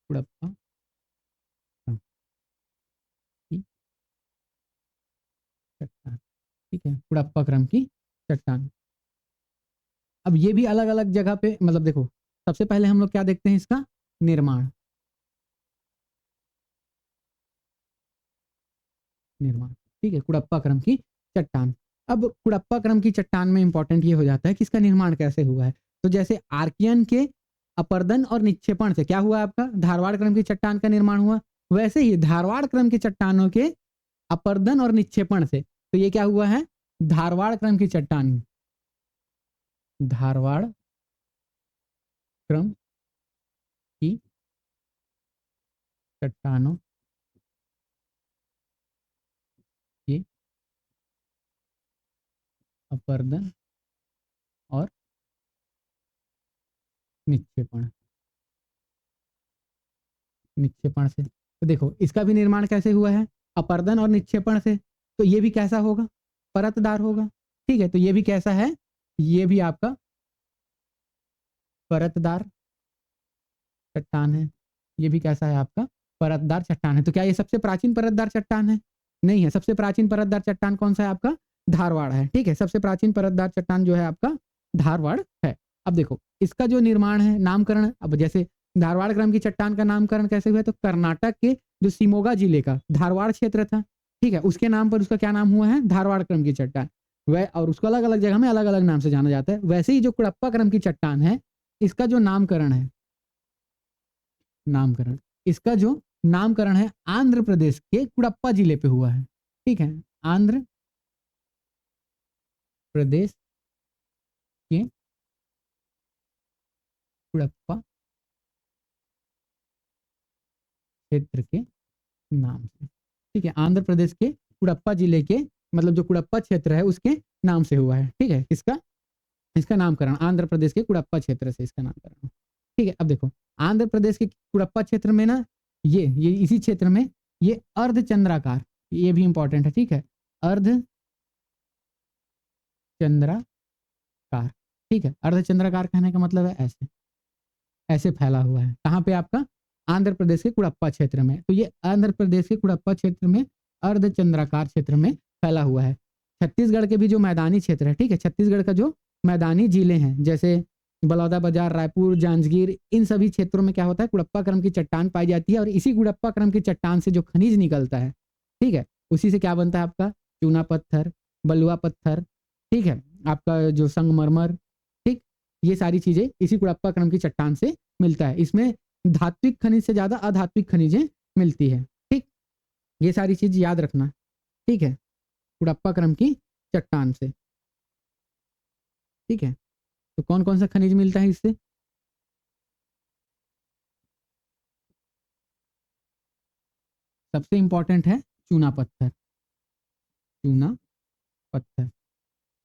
कुड़प्पा क्रम की चट्टान। ठीक है, कुड़प्पा क्रम की चट्टान। अब ये भी अलग अलग जगह पे, मतलब देखो, सबसे पहले हम लोग क्या देखते हैं, इसका निर्माण, निर्माण। ठीक है, कुड़प्पा क्रम की चट्टान। अब कुड़प्पा क्रम की चट्टान में इंपॉर्टेंट ये हो जाता है कि इसका निर्माण कैसे हुआ है। तो जैसे आर्कियन के अपर्दन और निक्षेपण से क्या हुआ आपका, धारवाड़ क्रम की चट्टान का निर्माण हुआ, वैसे ही धारवाड़ क्रम की चट्टानों के अपर्दन और निक्षेपण से, तो ये क्या हुआ है, धारवाड़ क्रम की चट्टान, धारवाड़ क्रम की चट्टानों के अपर्दन और निक्षेपण, निक्षेपण से। तो देखो इसका भी निर्माण कैसे हुआ है, अपर्दन और निक्षेपण से, तो ये भी कैसा होगा, परतदार होगा। ठीक है, तो ये भी कैसा है, ये भी आपका परतदार चट्टान है, ये भी कैसा है आपका परतदार चट्टान है। तो क्या ये सबसे प्राचीन परतदार चट्टान है, नहीं है, सबसे प्राचीन परतदार चट्टान कौन सा है आपका, धारवाड़ है। ठीक है, सबसे प्राचीन परतदार चट्टान जो है आपका धारवाड़ है। अब देखो इसका जो निर्माण है, नामकरण, अब जैसे धारवाड़ क्रम की चट्टान का नामकरण कैसे हुआ है, तो कर्नाटक के जो शिमोगा जिले का धारवाड़ क्षेत्र था, ठीक है, उसके नाम पर उसका क्या नाम हुआ है, धारवाड़ क्रम की चट्टान। वह, और उसको अलग अलग जगह में अलग अलग नाम से जाना जाता है। वैसे ही जो कुड़प्पा क्रम की चट्टान है, इसका जो नामकरण है, नामकरण, इसका जो नामकरण है आंध्र प्रदेश के कुड़प्पा जिले पे हुआ है। ठीक है, आंध्र प्रदेश के कुड़प्पा क्षेत्र के नाम से। ठीक है, आंध्र प्रदेश के कुड़प्पा जिले के, मतलब जो कुड़प्पा क्षेत्र है उसके नाम से हुआ है। ठीक है, इसका, इसका नामकरण आंध्र प्रदेश के कुड़प्पा क्षेत्र से इसका नामकरण। ठीक है, अब देखो आंध्र प्रदेश के कुड़प्पा क्षेत्र में ना, ये इसी क्षेत्र में ये अर्धचंद्राकार, ये भी इंपॉर्टेंट है। ठीक है, अर्धचंद्राकार। ठीक है, अर्धचंद्राकार कहने का मतलब है ऐसे, ऐसे फैला हुआ है। कहाँ पे आपका, आंध्र प्रदेश के कुड़प्पा क्षेत्र में। तो ये आंध्र प्रदेश के कुड़प्पा क्षेत्र में अर्धचंद्राकार क्षेत्र में फैला हुआ है। छत्तीसगढ़ के भी जो मैदानी क्षेत्र है, ठीक है, छत्तीसगढ़ का जो मैदानी जिले हैं, जैसे बलौदाबाजार, रायपुर, जांजगीर, इन सभी क्षेत्रों में क्या होता है, कुड़प्पा क्रम की चट्टान पाई जाती है। और इसी कुड़प्पा क्रम की चट्टान से जो खनिज निकलता है, ठीक है, उसी से क्या बनता है आपका, चूना पत्थर, बलुआ पत्थर, ठीक है, आपका जो संगमरमर, ठीक, ये सारी चीजें इसी कुड़प्पा क्रम की चट्टान से मिलता है। इसमें धात्विक खनिज से ज्यादा अधात्विक खनिजें मिलती है। ठीक, ये सारी चीज याद रखना। ठीक है, कुड़प्पा क्रम की चट्टान से। ठीक है, तो कौन कौन सा खनिज मिलता है इससे, सबसे इंपॉर्टेंट है चूना पत्थर, चूना पत्थर,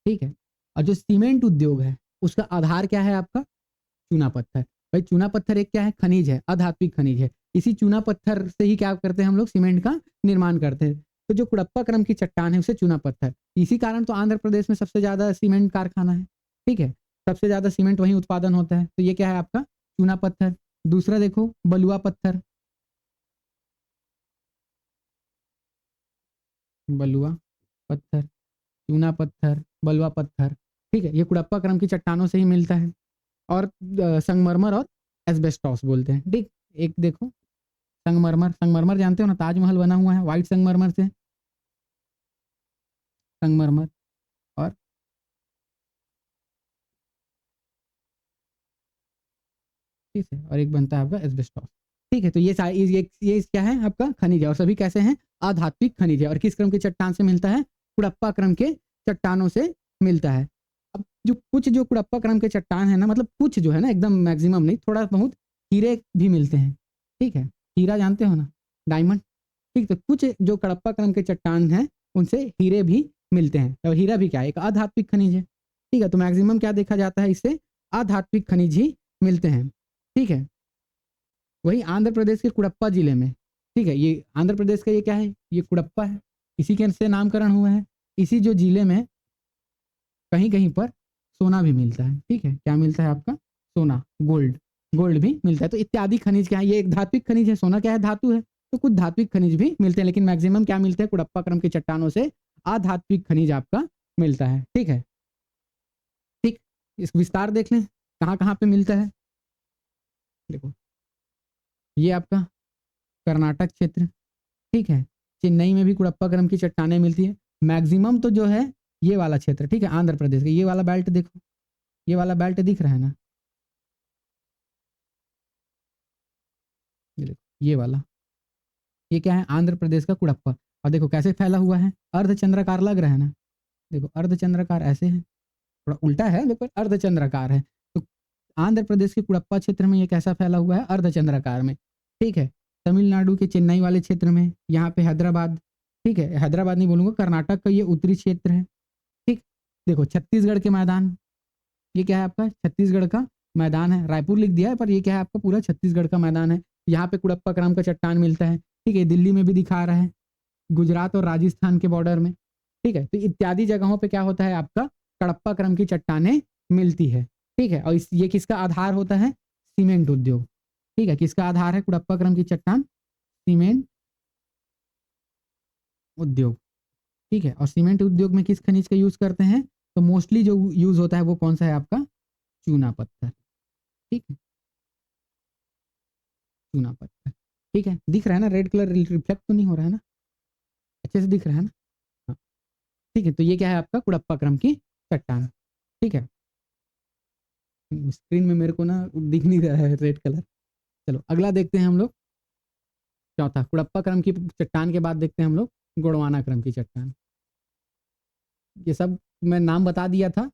ठीक है। और जो सीमेंट उद्योग है उसका आधार क्या है आपका? चूना पत्थर। भाई चूना पत्थर एक क्या है? खनिज है, अधात्विक खनिज है। इसी चूना पत्थर से ही क्या करते हैं हम लोग? सीमेंट का निर्माण करते हैं। तो जो कुड़प्पा क्रम की चट्टान है उसे चूना पत्थर, इसी कारण तो आंध्र प्रदेश में सबसे ज्यादा सीमेंट कारखाना है, ठीक है, सबसे ज्यादा सीमेंट वहीं उत्पादन होता है। तो ये क्या है आपका? चूना पत्थर। दूसरा देखो बलुआ पत्थर, बलुआ पत्थर, चूना पत्थर, बलुआ पत्थर, ठीक है, ये कुड़प्पा क्रम की चट्टानों से ही मिलता है। और संगमरमर और एस्बेस्टॉस बोलते हैं, ठीक। एक देखो संगमरमर, संगमरमर जानते हो ना, ताजमहल बना हुआ है व्हाइट संगमरमर से, संगमरमर। और ठीक है, और एक बनता है आपका एस्बेस्टॉस, ठीक है। तो ये क्या है आपका? खनिज है। और सभी कैसे हैं? आधात्विक खनिज है। और किस क्रम की चट्टान से मिलता है? कुड़प्पा क्रम के चट्टानों से मिलता है। अब जो कुछ जो कुड़प्पा क्रम के चट्टान है ना, मतलब कुछ जो है ना, एकदम मैक्सिमम नहीं, थोड़ा बहुत हीरे भी मिलते हैं, ठीक है, हीरा जानते हो ना, डायमंड, ठीक। तो कुछ जो कडप्पा क्रम के चट्टान हैं उनसे हीरे भी मिलते हैं। और हीरा भी क्या है? एक आधात्विक खनिज है, ठीक है। तो मैक्सिमम क्या देखा जाता है? इससे आधात्विक खनिज ही मिलते हैं, ठीक है। वही आंध्र प्रदेश के कुड़प्पा जिले में, ठीक है, ये आंध्र प्रदेश का ये क्या है? ये कुड़प्पा है, इसी के से नामकरण हुआ है। इसी जो जिले में कहीं कहीं पर सोना भी मिलता है, ठीक है। क्या मिलता है आपका? सोना, गोल्ड, गोल्ड भी मिलता है। तो इत्यादि खनिज क्या है? ये एक धात्विक खनिज है, सोना क्या है? धातु है। तो कुछ धात्विक खनिज भी मिलते हैं, लेकिन मैक्सिमम क्या मिलते हैं? कुड़प्पा क्रम की चट्टानों से अधात्विक खनिज आपका मिलता है, ठीक है, ठीक। इस विस्तार देख लें कहाँ कहाँ पे मिलता है। देखो ये आपका कर्नाटक क्षेत्र, ठीक है, चेन्नई में भी कुड़प्पा क्रम की चट्टानें मिलती है। मैक्सिमम तो जो है ये वाला क्षेत्र, ठीक है, आंध्र प्रदेश का ये वाला बेल्ट देखो, ये वाला बेल्ट दिख रहा है ना, ये देखो ये वाला, ये क्या है? आंध्र प्रदेश का कुड़प्पा। और देखो कैसे फैला हुआ है, अर्धचंद्राकार लग रहा है ना, देखो अर्धचंद्राकार ऐसे है, थोड़ा उल्टा है लेकिन अर्धचंद्राकार है। तो आंध्र प्रदेश के कुड़प्पा क्षेत्र में ये कैसा फैला हुआ है? अर्धचंद्राकार में, ठीक है। तमिलनाडु के चेन्नई वाले क्षेत्र में, यहाँ पे हैदराबाद, ठीक है, हैदराबाद नहीं बोलूंगा, कर्नाटक का ये उत्तरी क्षेत्र है, ठीक। देखो छत्तीसगढ़ के मैदान, ये क्या है आपका? छत्तीसगढ़ का मैदान है, रायपुर लिख दिया है पर ये क्या है आपका? पूरा छत्तीसगढ़ का मैदान है। यहाँ पे कुड़प्पा क्रम का चट्टान मिलता है, ठीक है, दिल्ली में भी दिखा रहा है, गुजरात और राजस्थान के बॉर्डर में, ठीक है। तो इत्यादि जगहों पे क्या होता है आपका? कडप्पा क्रम की चट्टानें मिलती है, ठीक है। और ये किसका आधार होता है? सीमेंट उद्योग, ठीक है। किसका आधार है कुड़प्पा क्रम की चट्टान? सीमेंट उद्योग, ठीक है। और सीमेंट उद्योग में किस खनिज का यूज करते हैं? तो मोस्टली जो यूज होता है वो कौन सा है आपका? चूना पत्थर, ठीक है, चूना पत्थर, ठीक है। दिख रहा है ना रेड कलर? रिफ्लेक्ट तो नहीं हो रहा है ना? अच्छे से दिख रहा है ना? हाँ, ठीक है। तो ये क्या है आपका? कुड़प्पा क्रम की चट्टान, ठीक है। स्क्रीन में मेरे को ना दिख नहीं रहा है रेड कलर। चलो अगला देखते हैं हम लोग, चौथा कुड़प्पा क्रम की चट्टान के बाद देखते हैं हम लोग गोंडवाना क्रम की चट्टान। ये सब मैं नाम बता दिया था,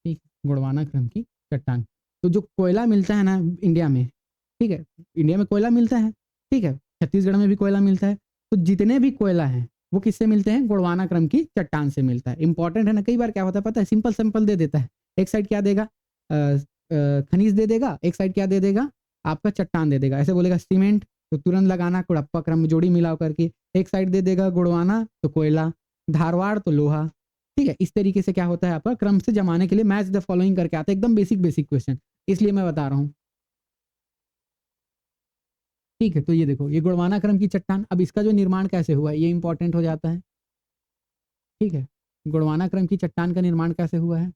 ठीक, गोंडवाना क्रम की चट्टान। तो जो कोयला मिलता है ना इंडिया में, ठीक है, इंडिया में कोयला मिलता है, ठीक है, छत्तीसगढ़ में भी कोयला मिलता है। तो जितने भी कोयला हैं वो किससे मिलते हैं? गोंडवाना क्रम की चट्टान से मिलता है। इंपॉर्टेंट है ना, कई बार क्या होता है पता है? सिंपल सिंपल दे देता है, एक साइड क्या देगा? खनिज दे देगा, एक साइड क्या दे देगा? आपका चट्टान दे देगा। ऐसे बोलेगा सीमेंट तो तुरंत लगाना कुड़प्पा क्रम जोड़ी मिलाव करके, एक साइड दे देगा गोंडवाना तो कोयला, धारवाड़ तो लोहा, ठीक है। इस तरीके से क्या होता है आपका? क्रम से जमाने के लिए मैच द फॉलोइंग करके आता है, एकदम बेसिक बेसिक क्वेश्चन, इसलिए मैं बता रहा हूँ, ठीक है। तो ये देखो ये गोंडवाना क्रम की चट्टान, अब इसका जो निर्माण कैसे हुआ है ये इंपॉर्टेंट हो जाता है, ठीक है। गोंडवाना क्रम की चट्टान का निर्माण कैसे हुआ है?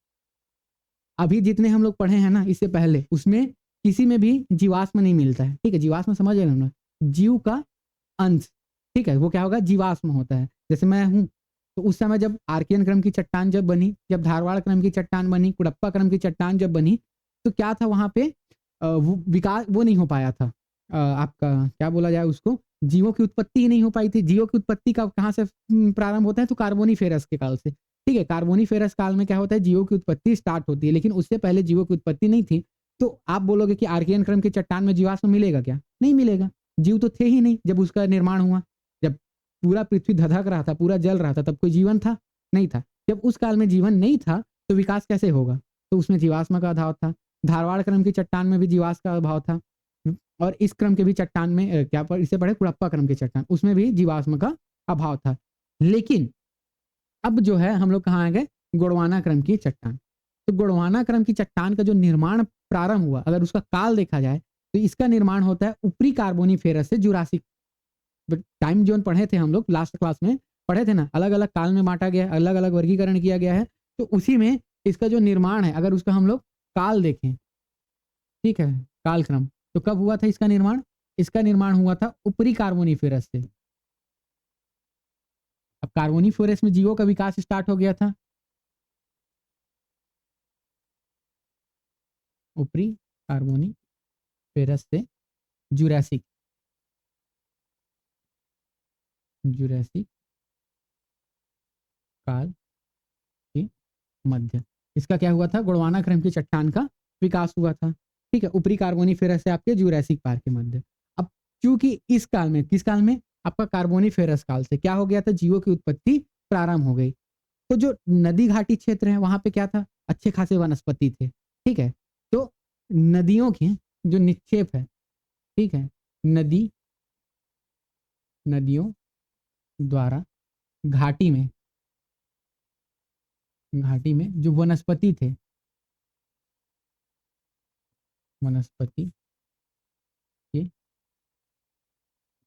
अभी जितने हम लोग पढ़े हैं ना इससे पहले, उसमें किसी में भी जीवाश्म नहीं मिलता है, ठीक है। जीवाश्म समझ रहे हो ना? जीव का अंश, ठीक है, वो क्या होगा? जीवाश्म होता है। जैसे मैं हूँ, तो उस समय जब आर्कियन क्रम की चट्टान जब बनी, जब धारवाड़ क्रम की चट्टान बनी, कुड़प्पा क्रम की चट्टान जब बनी, तो क्या था वहां पे? वो विकास वो नहीं हो पाया था, आपका क्या बोला जाए उसको? जीवों की उत्पत्ति ही नहीं हो पाई थी। जीवों की उत्पत्ति का कहाँ से प्रारंभ होता है? तो कार्बोनीफेरस के काल से। ठीक है। कार्बोनिफेरस काल में क्या होता है, जीवों की उत्पत्ति स्टार्ट होती है, लेकिन उससे पहले जीवों की उत्पत्ति नहीं थी। तो आप बोलोगे कि आर्कियन क्रम की चट्टान में जीवाश्म मिलेगा क्या? नहीं मिलेगा, जीव तो थे ही नहीं जब उसका निर्माण हुआ। जब पूरा पृथ्वी धधक रहा था, पूरा जल रहा था, तब कोई जीवन था? नहीं था। जब उस काल में जीवन नहीं था तो विकास कैसे होगा? तो उसमें जीवाश्म का अभाव था। धारवाड़ क्रम की चट्टान में भी जीवाश्म का अभाव था, और इस क्रम के भी चट्टान में क्या पर इसे पढ़े, कुड़प्पा क्रम की चट्टान, उसमें भी जीवाश्म का अभाव था। लेकिन अब जो है हम लोग कहाँ आ गए, गोंडवाना क्रम की चट्टान। तो गोंडवाना क्रम की चट्टान का जो निर्माण प्रारंभ हुआ, अगर उसका काल देखा जाए तो इसका निर्माण होता है ऊपरी कार्बोनिफेरस से जुरासिक टाइम जोन। पढ़े थे हम लोग लास्ट क्लास में, पढ़े थे ना, अलग अलग काल में बांटा गया, अलग अलग वर्गीकरण किया गया है। तो उसी में इसका जो निर्माण है, अगर उसका हम लोग काल देखें, ठीक है, कालक्रम, तो कब हुआ था इसका निर्माण? इसका निर्माण हुआ था ऊपरी कार्बोनिफेरस से। अब कार्बोनिफेरस में जीवों का विकास स्टार्ट हो गया था, ऊपरी कार्बोनिफेरस से जुरासिक, जुरासिक काल के मध्य इसका क्या हुआ था, गोंडवाना क्रम की चट्टान का विकास हुआ था। ठीक है, ऊपरी कार्बोनिफेरस से आपके जुरासिक पार्क के मध्य। अब चूंकि इस काल में, किस काल में, आपका कार्बोनिफेरस काल से क्या हो गया था, जीवों की उत्पत्ति प्रारंभ हो गई। तो जो नदी घाटी क्षेत्र है वहां पे क्या था, अच्छे खासे वनस्पति थे। ठीक है, तो नदियों के जो निक्षेप है, ठीक है, नदियों द्वारा घाटी में जो वनस्पति थे, वनस्पति के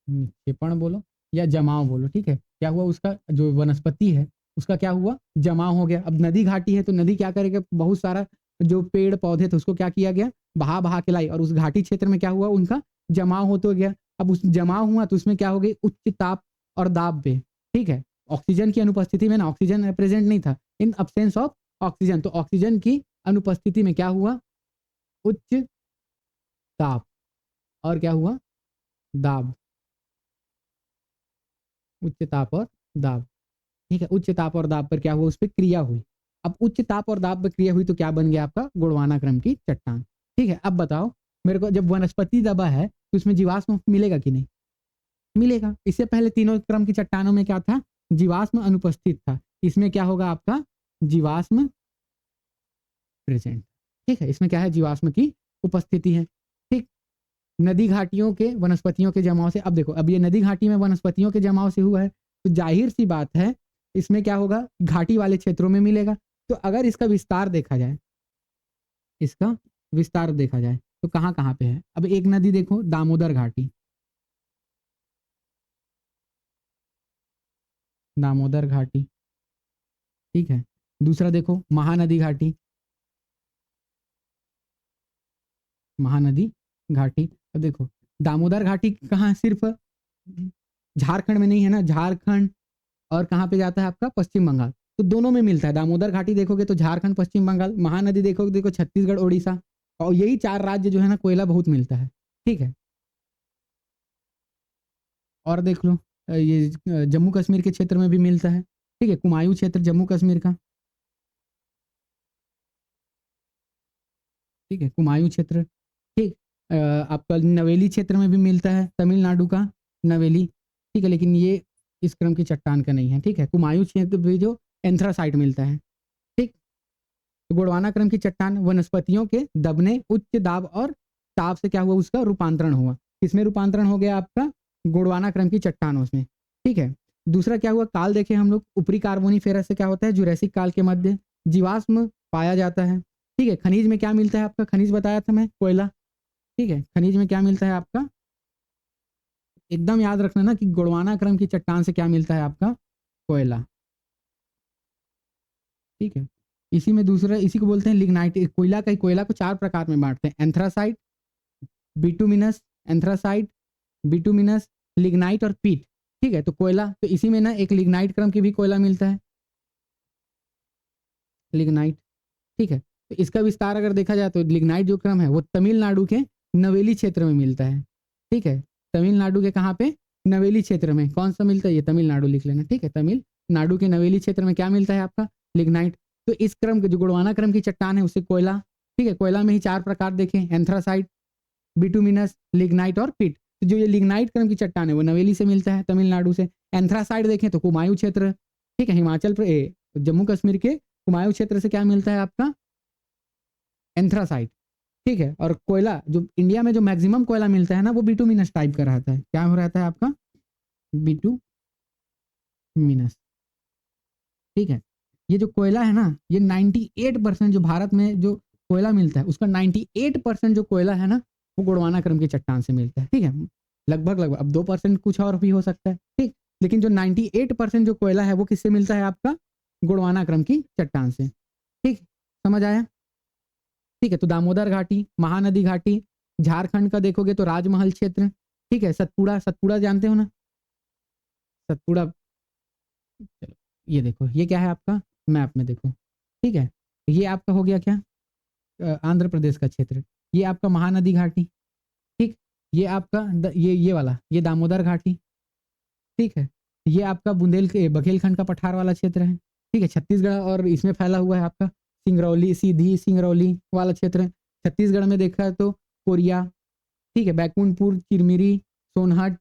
निक्षेपण बोलो या जमाव बोलो, ठीक है, क्या हुआ, उसका जो वनस्पति है उसका क्या हुआ, जमाव हो गया। अब नदी घाटी है तो नदी क्या करेगा, बहुत सारा जो पेड़ पौधे थे उसको क्या किया गया, बहा बहा के लाई, और उस घाटी क्षेत्र में क्या हुआ, उनका जमाव होते गया। अब उस जमाव हुआ तो उसमें क्या हो गई, उच्च ताप और दाब पे, ठीक है, ऑक्सीजन की अनुपस्थिति में ना, ऑक्सीजन प्रेजेंट नहीं था, इन अब्सेंस ऑफ ऑक्सीजन, तो ऑक्सीजन की अनुपस्थिति में क्या हुआ, उच्च ताप और क्या हुआ, दाब, उच्च ताप और दाब। ठीक है, उच्च ताप और दाब पर क्या हुआ, उस पर क्रिया हुई। अब उच्च ताप और दाब पर क्रिया हुई तो क्या बन गया आपका, गोंडवाना क्रम की चट्टान। ठीक है, अब बताओ मेरे को, जब वनस्पति दबा है तो उसमें जीवाश्म मिलेगा कि नहीं, मिलेगा। इससे पहले तीनों क्रम की चट्टानों में क्या था, जीवाश्म अनुपस्थित था, इसमें क्या होगा आपका, जीवाश्म प्रेजेंट। ठीक है, इसमें क्या है, जीवाश्म की उपस्थिति है। ठीक, नदी घाटियों के वनस्पतियों के जमाव से, अब देखो, अब ये नदी घाटी में वनस्पतियों के जमाव से हुआ है, तो जाहिर सी बात है इसमें क्या होगा, घाटी वाले क्षेत्रों में मिलेगा। तो अगर इसका विस्तार देखा जाए, इसका विस्तार देखा जाए तो कहाँ कहाँ पे है, अब एक नदी देखो, दामोदर घाटी, दामोदर घाटी, ठीक है, दूसरा देखो महानदी घाटी, महानदी घाटी। अब देखो दामोदर घाटी कहाँ, सिर्फ झारखंड में नहीं है ना, झारखंड और कहाँ पे जाता है आपका, पश्चिम बंगाल, तो दोनों में मिलता है। दामोदर घाटी देखोगे तो झारखंड पश्चिम बंगाल, महानदी देखोगे देखो छत्तीसगढ़ उड़ीसा, और यही चार राज्य जो है ना, कोयला बहुत मिलता है। ठीक है, और देख लो ये जम्मू कश्मीर के क्षेत्र में भी मिलता है। ठीक है, कुमायूं क्षेत्र जम्मू कश्मीर का, ठीक है, कुमायूं क्षेत्र। ठीक, आपका नवेली क्षेत्र में भी मिलता है, तमिलनाडु का नवेली। ठीक है, लेकिन ये इस क्रम की चट्टान का नहीं है। ठीक है, कुमायूं क्षेत्र भी जो एंथ्रासाइट मिलता है। ठीक, तो गोंडवाना क्रम की चट्टान वनस्पतियों के दबने, उच्च दाब और ताप से क्या हुआ, उसका रूपांतरण हुआ। किसमें रूपांतरण हो गया आपका, गोंडवाना क्रम की चट्टानों में। ठीक है, दूसरा क्या हुआ, काल देखे हम लोग, ऊपरी कार्बोनिफेरस से क्या होता है, जुरैसिक काल के मध्य जीवाश्म पाया जाता है। ठीक है, खनिज में क्या मिलता है आपका, खनिज बताया था मैं, कोयला। ठीक है, खनिज में क्या मिलता है आपका, एकदम याद रखना ना कि गोंडवाना क्रम की चट्टान से क्या मिलता है आपका, कोयला। ठीक है, इसी में दूसरा, इसी को बोलते हैं लिग्नाइट। कोयला का, कोयला को चार प्रकार में बांटते हैं, anthracite, bituminous, anthracite, bituminous, lignite और पीट। ठीक है, तो कोयला, तो इसी में ना एक लिग्नाइट क्रम की भी कोयला मिलता है, लिग्नाइट। ठीक है, तो इसका विस्तार अगर देखा जाए तो लिग्नाइट जो क्रम है वो तमिलनाडु के नवेली क्षेत्र में मिलता है। ठीक है, तमिलनाडु के कहाँ पे, नवेली क्षेत्र में। कौन सा मिलता है, ये तमिलनाडु लिख लेना। ठीक है, तमिलनाडु के नवेली क्षेत्र में क्या मिलता है आपका, लिग्नाइट। तो इस क्रम के जो गोंडवाना क्रम की चट्टान है उससे कोयला, ठीक है, कोयला में ही 4 प्रकार देखें, एंथ्रासाइट, बिटुमिनस, लिग्नाइट और पिट। तो जो ये लिग्नाइट क्रम की चट्टान है वो नवेली से मिलता है, तमिलनाडु से। एंथ्रासाइट देखें तो कुमायूं क्षेत्र, ठीक है, हिमाचल जम्मू कश्मीर के कुमायूं क्षेत्र से क्या मिलता है आपका, एंथ्रासाइट, ठीक है। और कोयला जो इंडिया में जो मैक्सिमम कोयला मिलता है ना वो बिटुमिनस टाइप का रहता है। क्या हो रहता है आपका, बिटुमिनस, ठीक है। ये जो कोयला है ना, ये 98% जो भारत में जो कोयला मिलता है उसका 98% जो कोयला है ना वो गोंडवाना क्रम की चट्टान से मिलता है, ठीक है। लगभग लगभग, अब 2% कुछ और भी हो सकता है, ठीक, लेकिन जो 98% जो कोयला है वो किससे मिलता है आपका, गोंडवाना क्रम की चट्टान से, ठीक, समझ आया, ठीक है। तो दामोदर घाटी, महानदी घाटी, झारखंड का देखोगे तो राजमहल क्षेत्र, ठीक है। सतपुड़ा, सतपुड़ा जानते हो ना, सतपुड़ा, चलो ये देखो, ये क्या है आपका, मैप में देखो, ठीक है। ये आपका हो गया क्या, आंध्र प्रदेश का क्षेत्र। ये आपका महानदी घाटी, ठीक। ये आपका ये वाला, ये दामोदर घाटी, ठीक है। ये आपका बघेलखंड का पठार वाला क्षेत्र है, ठीक है। छत्तीसगढ़ और इसमें फैला हुआ है आपका सिंगरौली, सीधी सिंगरौली वाला क्षेत्र है। छत्तीसगढ़ में देखा है तो कोरिया, ठीक है, बैकुंठपुर, चिरमिरी, सोनहट,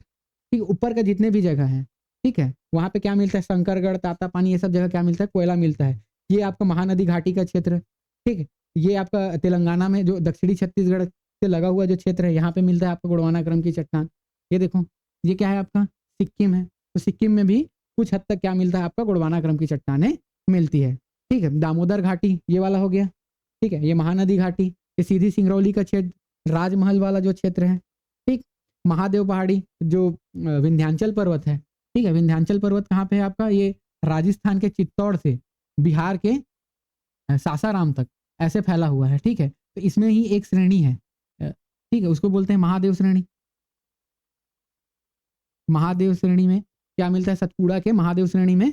ठीक, ऊपर का जितने भी जगह है, ठीक है, वहाँ पे क्या मिलता है, शंकरगढ़, तातापानी, ये सब जगह क्या मिलता है, कोयला मिलता है। ये आपका महानदी घाटी का क्षेत्र, ठीक है। ये आपका तेलंगाना में जो दक्षिणी छत्तीसगढ़ से लगा हुआ जो क्षेत्र है यहाँ पे मिलता है आपका गोंडवाना क्रम की चट्टान। ये देखो, ये क्या है आपका, सिक्किम है। तो सिक्किम में भी कुछ हद तक क्या मिलता है आपका, गोंडवाना क्रम की चट्टानें मिलती है, ठीक है। दामोदर घाटी ये वाला हो गया, ठीक है। ये महानदी घाटी, ये सीधी सिंगरौली का क्षेत्र, राजमहल वाला जो क्षेत्र है, ठीक। महादेव पहाड़ी जो विंध्याचल पर्वत है, ठीक है, विंध्याचल पर्वत कहाँ पे है आपका, ये राजस्थान के चित्तौड़ से बिहार के सासाराम तक ऐसे फैला हुआ है, ठीक है। तो इसमें ही एक श्रेणी है, ठीक है, उसको बोलते हैं महादेव श्रेणी। महादेव श्रेणी में क्या मिलता है, सतपुड़ा के महादेव श्रेणी में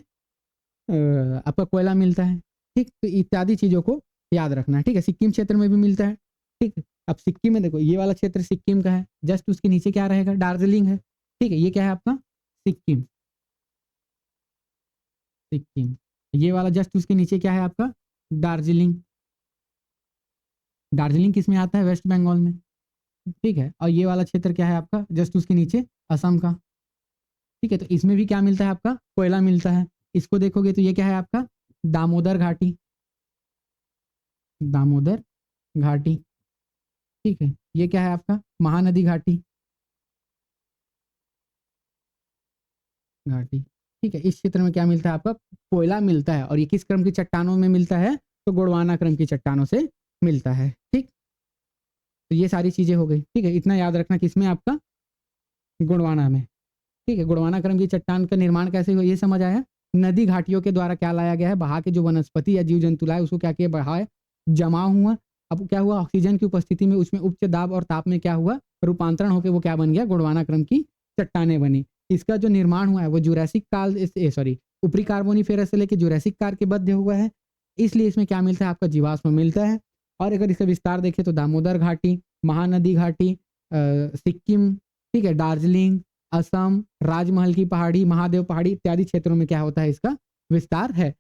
आपका कोयला मिलता है, ठीक। तो इत्यादि चीजों को याद रखना है, ठीक है। सिक्किम क्षेत्र में भी मिलता है, ठीक। अब सिक्किम में देखो, ये वाला क्षेत्र सिक्किम का है, जस्ट उसके नीचे क्या रहेगा, दार्जिलिंग है, ठीक है। ये क्या है आपका, सिक्किम, सिक्किम, ये वाला जस्ट उसके नीचे क्या है आपका, दार्जिलिंग। दार्जिलिंग किस में आता है, वेस्ट बंगाल में, ठीक है। और ये वाला क्षेत्र क्या है आपका, जस्ट उसके नीचे असम का, ठीक है। तो इसमें भी क्या मिलता है आपका, कोयला मिलता है। इसको देखोगे तो ये क्या है आपका, दामोदर घाटी, दामोदर घाटी, ठीक है। ये क्या है आपका, महानदी घाटी, घाटी, ठीक है। इस क्षेत्र में क्या मिलता है आपका, कोयला मिलता है। और ये किस क्रम की चट्टानों में मिलता है, तो गोंडवाना क्रम की चट्टानों से मिलता है, ठीक। तो ये सारी चीजें हो गई, ठीक है। इतना याद रखना किसमें आपका, गोंडवाना में, ठीक है। गोंडवाना क्रम की चट्टान का निर्माण कैसे हुआ ये समझ आया। नदी घाटियों के द्वारा क्या लाया गया है, बहा के जो वनस्पति या जीव जंतु लाए उसको क्या किया, बहाए, जमा हुआ। अब क्या हुआ, ऑक्सीजन की उपस्थिति में उसमें उच्च दाब और ताप में क्या हुआ, रूपांतरण होकर वो क्या बन गया, गोंडवाना क्रम की चट्टानें बनी। इसका जो निर्माण हुआ है वो जुरासिक काल, सॉरी, ऊपरी कार्बोनिफेरस से लेकर जुरासिक काल के मध्य हुआ है। इसलिए इसमें क्या मिलता है आपका, जीवाश्म मिलता है। और अगर इसका विस्तार देखें तो दामोदर घाटी, महानदी घाटी, सिक्किम, ठीक है, दार्जिलिंग, असम, राजमहल की पहाड़ी, महादेव पहाड़ी इत्यादि क्षेत्रों में क्या होता है, इसका विस्तार है।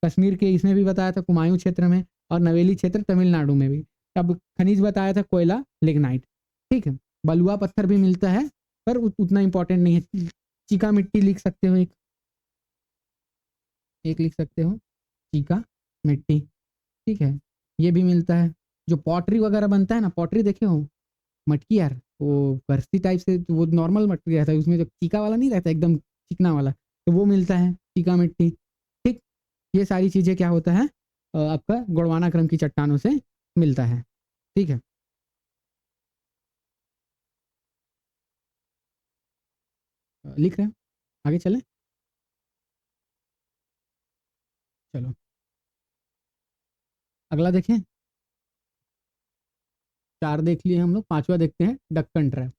कश्मीर के इसमें भी बताया था, कुमायूं क्षेत्र में, और नवेली क्षेत्र तमिलनाडु में भी। अब खनिज बताया था, कोयला, लिग्नाइट, ठीक है। बलुआ पत्थर भी मिलता है पर उतना इंपॉर्टेंट नहीं है। चीका मिट्टी लिख सकते हो, एक एक लिख सकते हो, चीका मिट्टी, ठीक है। ये भी मिलता है। जो पॉटरी वगैरह बनता है ना, पॉटरी देखे हो, मटकी यार, वो करस्ती टाइप से, तो वो नॉर्मल मटकी रहता है, उसमें जो चीका वाला नहीं रहता एकदम चिकना वाला, तो वो मिलता है, चीका मिट्टी, ठीक। ये सारी चीज़ें क्या होता है, आपका गोंडवाना क्रम की चट्टानों से मिलता है, ठीक है। लिख रहे हैं, आगे चलें, चलो अगला देखें। 4 देख लिए हम लोग, 5वां देखते हैं, डक्कन ट्रैप।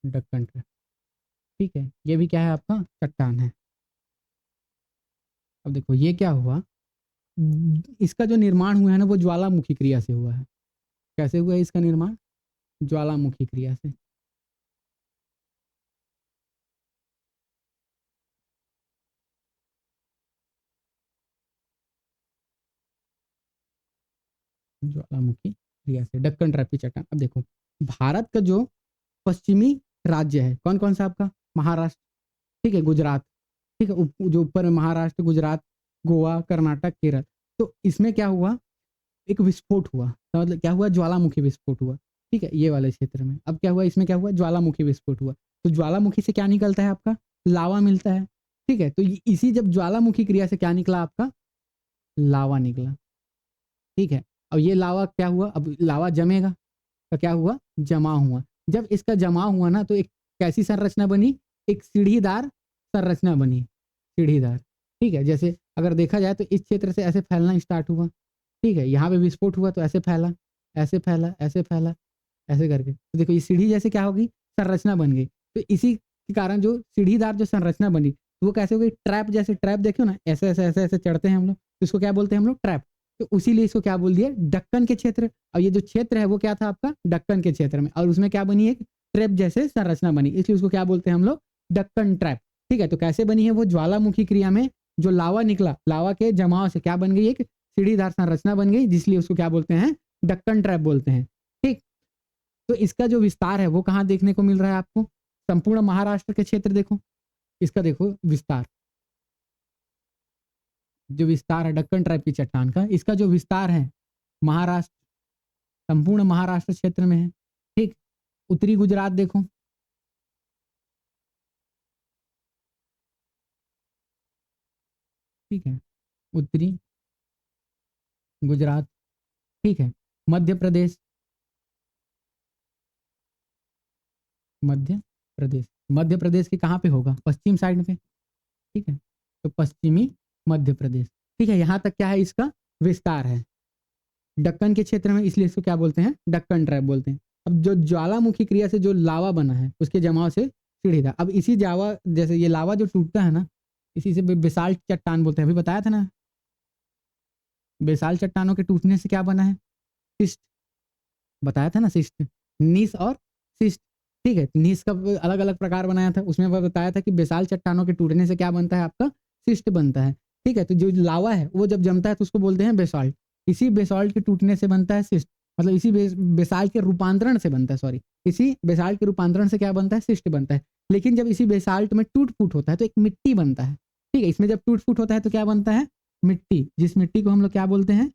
डक्कन ट्रैप, ठीक है। ये भी क्या है आपका, चट्टान है। अब देखो ये क्या हुआ, इसका जो निर्माण हुआ है ना वो ज्वालामुखी क्रिया से हुआ है। कैसे हुआ है इसका निर्माण, ज्वालामुखी क्रिया से। ज्वालामुखी क्रिया से दक्कन ट्रैप की चट्टान। अब देखो, भारत का जो पश्चिमी राज्य है कौन कौन सा आपका? महाराष्ट्र, ठीक है, गुजरात, ठीक है, जो ऊपर है महाराष्ट्र, गुजरात, गोवा, कर्नाटक, केरल। तो इसमें क्या हुआ, एक विस्फोट हुआ। तो मतलब क्या हुआ, ज्वालामुखी विस्फोट हुआ, ठीक है, ये वाले क्षेत्र में। अब क्या हुआ, इसमें क्या हुआ, ज्वालामुखी विस्फोट हुआ। तो ज्वालामुखी से क्या निकलता है आपका? लावा मिलता है, ठीक है। तो इसी जब ज्वालामुखी क्रिया से क्या निकला आपका? लावा निकला, ठीक है। अब ये लावा क्या हुआ, अब लावा जमेगा, तो क्या हुआ, जमा हुआ। जब इसका जमा हुआ ना, तो एक कैसी संरचना बनी? एक सीढ़ीदार संरचना बनी, सीढ़ीदार, ठीक है। जैसे अगर देखा जाए तो इस क्षेत्र से ऐसे फैलना स्टार्ट हुआ, ठीक है, यहाँ पे विस्फोट हुआ तो ऐसे फैला, ऐसे फैला, ऐसे फैला, ऐसे करके। तो देखो ये सीढ़ी जैसे क्या होगी, संरचना बन गई। तो इसी के कारण जो सीढ़ीदार जो संरचना बनी, तो वो कैसे हो गई, ट्रैप जैसे। ट्रैप देखो ना, ऐसे ऐसे ऐसे ऐसे चढ़ते हैं हम लोग, तो इसको क्या बोलते हैं हम लोग? ट्रैप। तो उसीलिए इसको क्या बोल दिया, दक्कन के क्षेत्र। और ये जो क्षेत्र है वो क्या था आपका? दक्कन के क्षेत्र में, और उसमें क्या बनी, एक ट्रैप जैसे संरचना बनी, इसलिए उसको क्या बोलते हैं हम लोग? दक्कन ट्रैप, ठीक है। तो कैसे बनी है वो? ज्वालामुखी क्रिया में जो लावा निकला, लावा के जमाव से क्या बन गई, एक सीढ़ीदार संरचना बन गई, जिसलिए उसको क्या बोलते हैं? दक्कन ट्रैप बोलते हैं, ठीक। तो इसका जो विस्तार है वो कहाँ देखने को मिल रहा है आपको? संपूर्ण महाराष्ट्र के क्षेत्र देखो, इसका देखो विस्तार, जो विस्तार है दक्कन ट्राइब की चट्टान का, इसका जो विस्तार है महाराष्ट्र, संपूर्ण महाराष्ट्र क्षेत्र में है, ठीक। उत्तरी गुजरात देखो, ठीक है, उत्तरी गुजरात, ठीक है। मध्य प्रदेश, मध्य प्रदेश, मध्य प्रदेश के कहाँ पे होगा? पश्चिम साइड पे, ठीक है। तो पश्चिमी मध्य प्रदेश, ठीक है। यहाँ तक क्या है, इसका विस्तार है दक्कन के क्षेत्र में, इसलिए इसको क्या बोलते हैं? दक्कन ट्राइब बोलते हैं। अब जो ज्वालामुखी क्रिया से जो लावा बना है उसके जमाव से सीढ़ी था। अब इसी जावा जैसे ये लावा जो टूटता है ना, इसी से बेसाल्ट चट्टान बोलते हैं, अभी बताया था ना, बेसाल्ट चट्टानों के टूटने से क्या बना है? सिस्ट, बताया था ना, सिस्ट, नीस और सिस्ट, ठीक है। नीस का अलग अलग प्रकार बनाया था, उसमें वह बताया था कि बेसाल्ट चट्टानों के टूटने से क्या बनता है आपका? सिस्ट बनता है, ठीक है। तो जो लावा है वो जब जमता है तो उसको बोलते हैं बेसाल्ट। इसी बेसाल्ट के टूटने से बनता है सिस्ट, मतलब इसी बेसाल्ट के रूपांतरण से बनता है, सॉरी, इसी बेसाल्ट के रूपांतरण से क्या बनता है? सिस्ट बनता है। लेकिन जब इसी बेसाल्ट में टूट फूट होता है तो एक मिट्टी बनता है, ठीक है। इसमें जब टूट फूट होता है तो क्या बनता है? मिट्टी, जिस मिट्टी को हम लोग क्या बोलते हैं?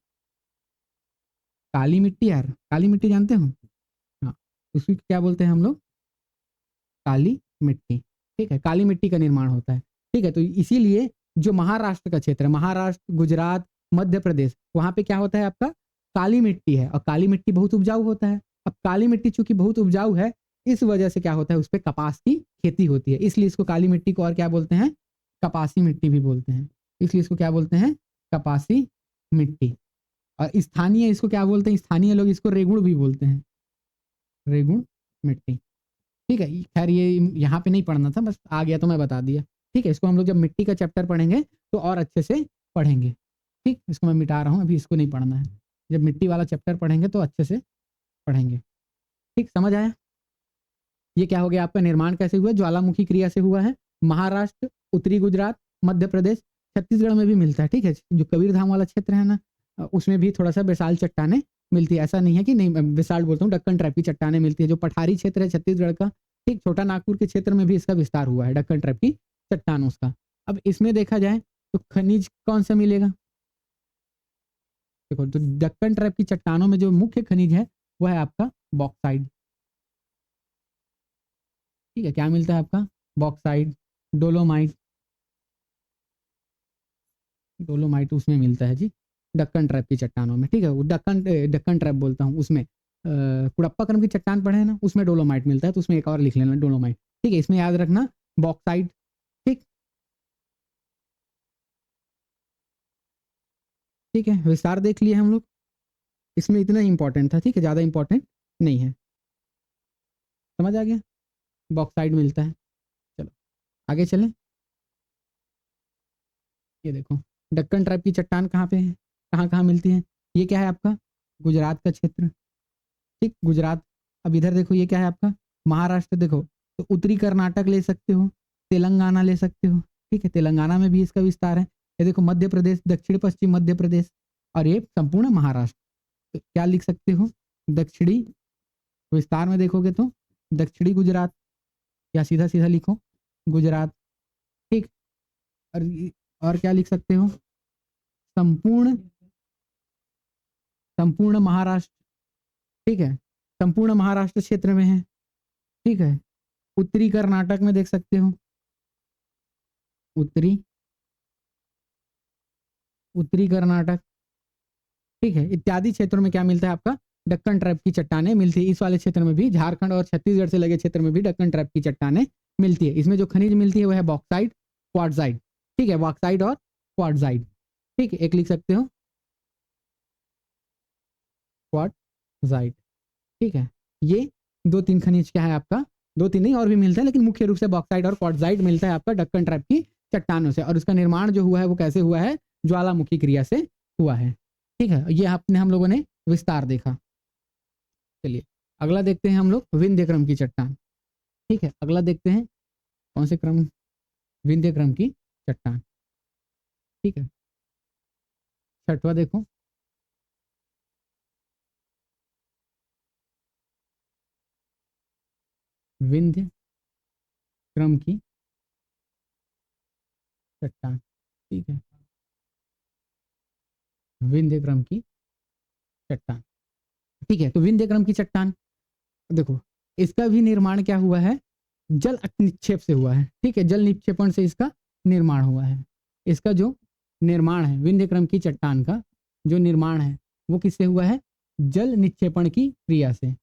काली मिट्टी। यार काली मिट्टी जानते हो? हाँ, उसकी क्या बोलते हैं हम लोग? काली मिट्टी, ठीक है। काली मिट्टी का निर्माण होता है, ठीक है। तो इसीलिए जो महाराष्ट्र का क्षेत्र है, महाराष्ट्र, गुजरात, मध्य प्रदेश, वहां पे क्या होता है आपका? काली मिट्टी है, और काली मिट्टी बहुत उपजाऊ होता है। अब काली मिट्टी चूंकि बहुत उपजाऊ है, इस वजह से क्या होता है, उस पर कपास की खेती होती है, इसलिए इसको काली मिट्टी को और क्या बोलते हैं? कपासी मिट्टी भी बोलते हैं, इसलिए इसको क्या बोलते हैं? कपासी मिट्टी। और स्थानीय इसको क्या बोलते हैं? स्थानीय लोग इसको रेगुड़ भी बोलते हैं, रेगुड़ मिट्टी, ठीक है। खैर ये यहाँ पे नहीं पढ़ना था, बस आ गया तो मैं बता दिया, ठीक है। इसको हम लोग जब मिट्टी का चैप्टर पढ़ेंगे तो और अच्छे से पढ़ेंगे, ठीक। इसको मैं मिटा रहा हूँ, अभी इसको नहीं पढ़ना है, जब मिट्टी वाला चैप्टर पढ़ेंगे तो अच्छे से पढ़ेंगे, ठीक। समझ आया? ये क्या हो गया आपका? निर्माण कैसे हुआ? ज्वालामुखी क्रिया से हुआ है। महाराष्ट्र, उत्तरी गुजरात, मध्य प्रदेश, छत्तीसगढ़ में भी मिलता है, ठीक है। जो कबीरधाम वाला क्षेत्र है ना, उसमें भी थोड़ा सा बेसाल्ट चट्टाने मिलती है, ऐसा नहीं है कि नहीं, मैं बेसाल्ट बोलता हूँ, दक्कन ट्राइब की चट्टाने मिलती है। जो पठारी क्षेत्र है छत्तीसगढ़ का, ठीक, छोटा नागपुर के क्षेत्र में भी इसका विस्तार हुआ है दक्कन ट्राइब की चट्टानों का। अब इसमें देखा जाए तो खनिज कौन सा मिलेगा? देखो, तो दक्कन ट्राइब की चट्टानों में जो मुख्य खनिज है वह है आपका बॉक्साइड, ठीक है। क्या मिलता है आपका? बॉक्साइड, डोलोमाइट, डोलोमाइट उसमें मिलता है जी, दक्कन ट्रैप की चट्टानों में, ठीक है। वो दक्कन दक्कन ट्रैप बोलता हूँ, उसमें कुड़प्पा क्रम की चट्टान पढ़े हैं ना, उसमें डोलोमाइट मिलता है, तो उसमें एक और लिख लेना डोलोमाइट, ठीक है। इसमें याद रखना बॉक्साइड, ठीक, ठीक है। विस्तार देख लिए हम लोग, इसमें इतना इंपॉर्टेंट था, ठीक है, ज़्यादा इंपॉर्टेंट नहीं है। समझ आ गया? बॉक्साइड मिलता है। चलो आगे चलें। ये देखो, दक्कन ट्राइब की चट्टान कहाँ पे है, कहाँ कहाँ मिलती है? ये क्या है आपका? गुजरात का क्षेत्र, ठीक, गुजरात। अब इधर देखो, ये क्या है आपका? महाराष्ट्र। देखो, तो उत्तरी कर्नाटक ले सकते हो, तेलंगाना ले सकते हो, ठीक है, तेलंगाना में भी इसका विस्तार है। ये देखो, मध्य प्रदेश, दक्षिण पश्चिम मध्य प्रदेश, और ये संपूर्ण महाराष्ट्र। तो क्या लिख सकते हो, दक्षिणी, विस्तार में देखोगे तो दक्षिणी गुजरात, या सीधा सीधा लिखो गुजरात, ठीक। और क्या लिख सकते हो, संपूर्ण, संपूर्ण महाराष्ट्र, ठीक है, संपूर्ण महाराष्ट्र क्षेत्र में है, ठीक है। उत्तरी कर्नाटक में देख सकते हो, उत्तरी, उत्तरी कर्नाटक, ठीक है। इत्यादि क्षेत्रों में क्या मिलता है आपका, दक्कन ट्रैप की चट्टानें मिलती है। इस वाले क्षेत्र में भी, झारखंड और छत्तीसगढ़ से लगे क्षेत्र में भी दक्कन ट्रैप की चट्टानें मिलती है। इसमें जो खनिज मिलती है वह है बॉक्साइट, क्वार्टजाइट, ठीक है, बॉक्साइट और क्वार्टजाइट, ठीक है। एक लिख सकते हो क्वार्टजाइट, ठीक है। ये दो तीन खनिज क्या है आपका, दो तीन नहीं और भी मिलता है, लेकिन मुख्य रूप से बॉक्साइट और क्वार्टजाइट मिलता है आपका दक्कन ट्रैप की चट्टानों से। और उसका निर्माण जो हुआ है वो कैसे हुआ है, ज्वालामुखी क्रिया से हुआ है, ठीक है। ये आपने हम लोगों ने विस्तार देखा। चलिए अगला देखते हैं हम लोग, विंध्य क्रम की चट्टान, ठीक है। अगला देखते हैं कौन से क्रम, विंध्य क्रम की चट्टान, ठीक है। छठवा देखो, विंध्य क्रम की चट्टान, ठीक है, विंध्य क्रम की चट्टान, ठीक है। तो विंध्य क्रम की चट्टान देखो, इसका भी निर्माण क्या हुआ है, जल निक्षेप से हुआ है, ठीक है। जल निक्षेपण से इसका निर्माण हुआ है। इसका जो निर्माण है विंध्य क्रम की चट्टान का जो निर्माण है वो किससे हुआ है, जल निक्षेपण की क्रिया से,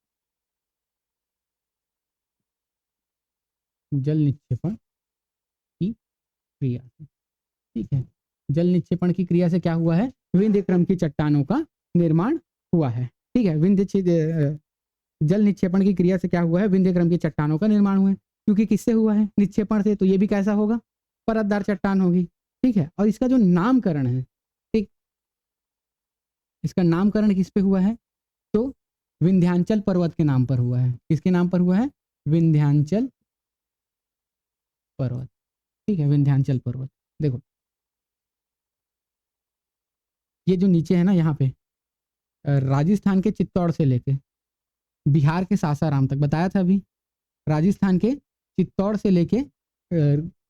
जल निक्षेपण की क्रिया से, ठीक है। जल निक्षेपण की क्रिया से क्या हुआ है, विंध्य क्रम की चट्टानों का निर्माण हुआ है, ठीक है। जल निक्षेपण की क्रिया से क्या हुआ है, विंध्य क्रम की चट्टानों का निर्माण हुआ है। क्योंकि किससे हुआ है, निक्षेपण से, तो ये भी कैसा होगा, परतदार चट्टान होगी, ठीक है। और इसका जो नामकरण है, ठीक, इसका नामकरण किस पे हुआ है, तो विंध्याचल पर्वत के नाम पर हुआ है। किसके नाम पर हुआ है, विंध्याचल पर्वत, ठीक है, विंध्याचल पर्वत। देखो ये जो नीचे है ना यहाँ पे, राजस्थान के चित्तौड़ से लेके बिहार के सासाराम तक बताया था अभी, राजस्थान के चित्तौड़ से लेके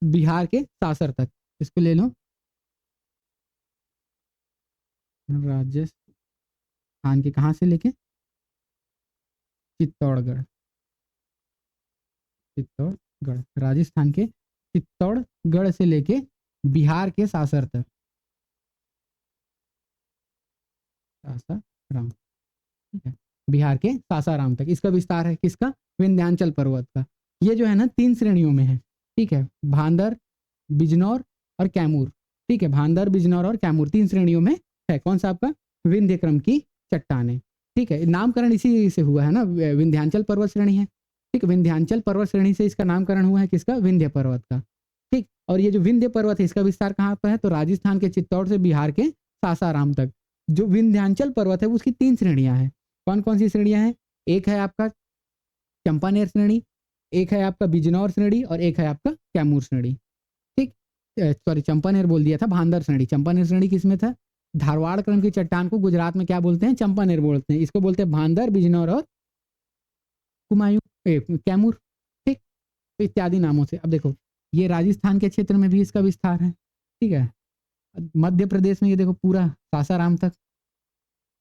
बिहार के सासर तक, इसको ले लो, राजस्थान के कहाँ से लेके, चित्तौड़गढ़, चित्तौड़गढ़, राजस्थान के चित्तौड़गढ़ से लेके बिहार के सासर तक, सासाराम, ठीक है, बिहार के सासाराम तक इसका विस्तार है। किसका, विंध्याचल पर्वत का। ये जो है ना 3 श्रेणियों में है, ठीक है, भांदर, बिजनौर और कैमूर, ठीक है। भांदर, बिजनौर और कैमूर 3 श्रेणियों में है। कौन सा आपका, विंध्य क्रम की चट्टानें, ठीक है। नामकरण इसी से हुआ है ना, विंध्याचल पर्वत श्रेणी है, ठीक। विंध्याचल पर्वत श्रेणी से इसका नामकरण हुआ है, किसका, विंध्य पर्वत का, ठीक। और ये जो विंध्य पर्वत है इसका विस्तार कहाँ पर है, तो राजस्थान के चित्तौड़ से बिहार के सासाराम तक। जो विंध्याचल पर्वत है उसकी 3 श्रेणियां हैं। कौन कौन सी श्रेणियां हैं, एक है आपका चंपानेर श्रेणी, एक है आपका बिजनौर श्रेणी और एक है आपका कैमूर श्रेणी, ठीक। सॉरी चंपानेर बोल दिया था, भांदर श्रेणी। चंपानेर श्रेणी किसमें था, धारवाड़ क्रम की चट्टान को गुजरात में क्या बोलते हैं, चंपानेर बोलते हैं। इसको बोलते हैं भांदर, बिजनौर और कैमूर, ठीक, तो इत्यादि नामों से। अब देखो ये राजस्थान के क्षेत्र में भी इसका विस्तार है, ठीक है। मध्य प्रदेश में ये देखो पूरा सासाराम तक,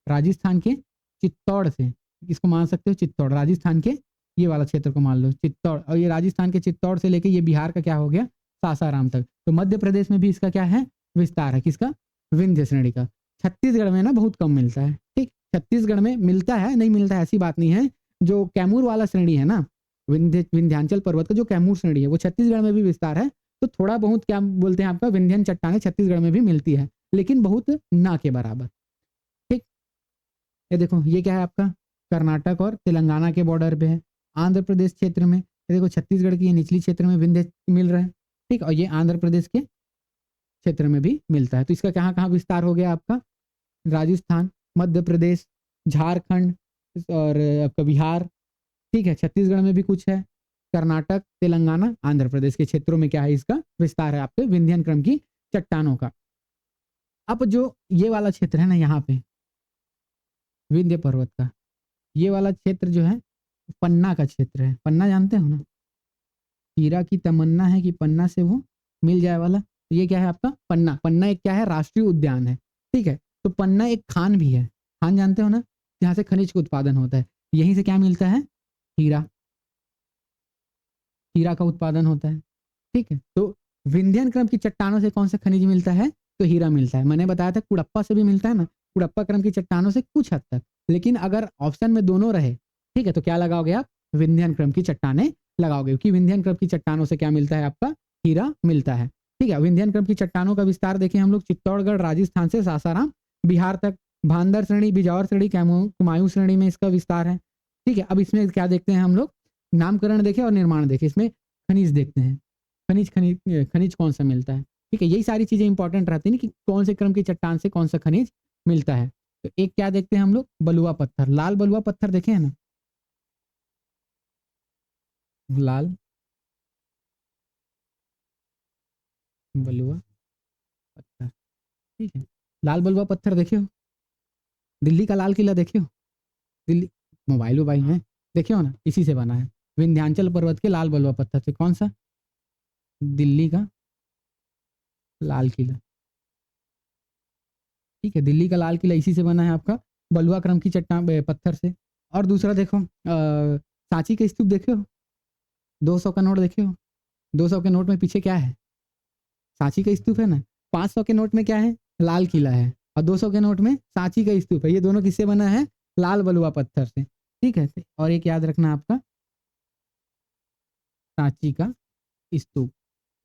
राजस्थान के चित्तौड़ से, इसको मान सकते हो चित्तौड़, राजस्थान के ये वाला क्षेत्र को मान लो चित्तौड़, और ये राजस्थान के चित्तौड़ से लेके ये बिहार का क्या हो गया, सासाराम तक। तो मध्य प्रदेश में भी इसका क्या है, विस्तार है, किसका, विंध्य श्रेणी का। छत्तीसगढ़ में ना बहुत कम मिलता है, ठीक। छत्तीसगढ़ में मिलता है, नहीं मिलता है ऐसी बात नहीं है। जो कैमूर वाला श्रेणी है ना, विंध्याचल पर्वत का जो कैमूर श्रेणी है वो छत्तीसगढ़ में भी विस्तार है। तो थोड़ा बहुत क्या बोलते हैं आपका, विंध्यन चट्टानें छत्तीसगढ़ में भी मिलती है, लेकिन बहुत ना के बराबर, ठीक। ये देखो ये क्या है आपका, कर्नाटक और तेलंगाना के बॉर्डर पे है। आंध्र प्रदेश क्षेत्र में ये देखो, छत्तीसगढ़ की निचली क्षेत्र में विंध्य मिल रहा है, ठीक। और ये आंध्र प्रदेश के क्षेत्र में भी मिलता है। तो इसका कहाँ कहाँ विस्तार हो गया आपका, राजस्थान, मध्य प्रदेश, झारखंड और आपका बिहार, ठीक है। छत्तीसगढ़ में भी कुछ है, कर्नाटक, तेलंगाना, आंध्र प्रदेश के क्षेत्रों में क्या है, इसका विस्तार है आपके विंध्यन क्रम की चट्टानों का। अब जो ये वाला क्षेत्र है ना यहाँ पे, विंध्य पर्वत का। ये वाला क्षेत्र जो है पन्ना का क्षेत्र है। पन्ना जानते हो ना, हीरा की तमन्ना है कि पन्ना से वो मिल जाए वाला। तो ये क्या है आपका पन्ना। पन्ना एक क्या है, राष्ट्रीय उद्यान है। ठीक है, तो पन्ना एक खान भी है। खान जानते हो ना, जहाँ से खनिज का उत्पादन होता है। यहीं से क्या मिलता है, हीरा। हीरा का उत्पादन होता है। ठीक है, तो विंध्यन क्रम की चट्टानों से कौन सा खनिज मिलता है, तो हीरा मिलता है। मैंने बताया था कुड़प्पा से भी मिलता है ना, कुड़प्पा क्रम की चट्टानों से कुछ हद तक। लेकिन अगर ऑप्शन में दोनों रहे, ठीक है, तो क्या लगाओगे आप, विंध्यन क्रम की चट्टानें लगाओगे, क्योंकि विंध्यन क्रम की चट्टानों से क्या मिलता है, आपका हीरा मिलता है। ठीक है, विंध्यन क्रम की चट्टानों का विस्तार देखें हम लोग, चित्तौड़गढ़ राजस्थान से सासाराम बिहार तक, भांदर श्रेणी, बिजौर श्रेणी, कुमायूं श्रेणी में इसका विस्तार है। ठीक है, अब इसमें क्या देखते हैं हम लोग, नामकरण देखें और निर्माण देखें। इसमें खनिज देखते हैं, खनिज खनिज खनिज कौन सा मिलता है। ठीक है, यही सारी चीजें इंपॉर्टेंट रहती है ना, कि कौन से क्रम की चट्टान से कौन सा खनिज मिलता है। तो एक क्या देखते हैं हम लोग, बलुआ पत्थर। लाल बलुआ पत्थर देखे हैं ना, लाल बलुआ पत्थर। ठीक है, लाल बलुआ पत्थर देखे हो, दिल्ली का लाल किला देखे हो, दिल्ली मोबाइल वोबाइल में देखे हो ना, इसी से बना है। विंध्याचल पर्वत के लाल बलुआ पत्थर से। कौन सा, दिल्ली का लाल किला। ठीक है, दिल्ली का लाल किला इसी से बना है आपका, बलुआ क्रम की चट्टान पत्थर से। और दूसरा देखो, सांची का स्तूप देखे हो, 200 का नोट देखे हो, 200 के नोट में पीछे क्या है, सांची का स्तूप है ना। 500 के नोट में क्या है, लाल किला है। और 200 के नोट में सांची का स्तूप है। ये दोनों किससे बना है, लाल बलुआ पत्थर से। ठीक है, और एक याद रखना आपका, सांची का स्तूप।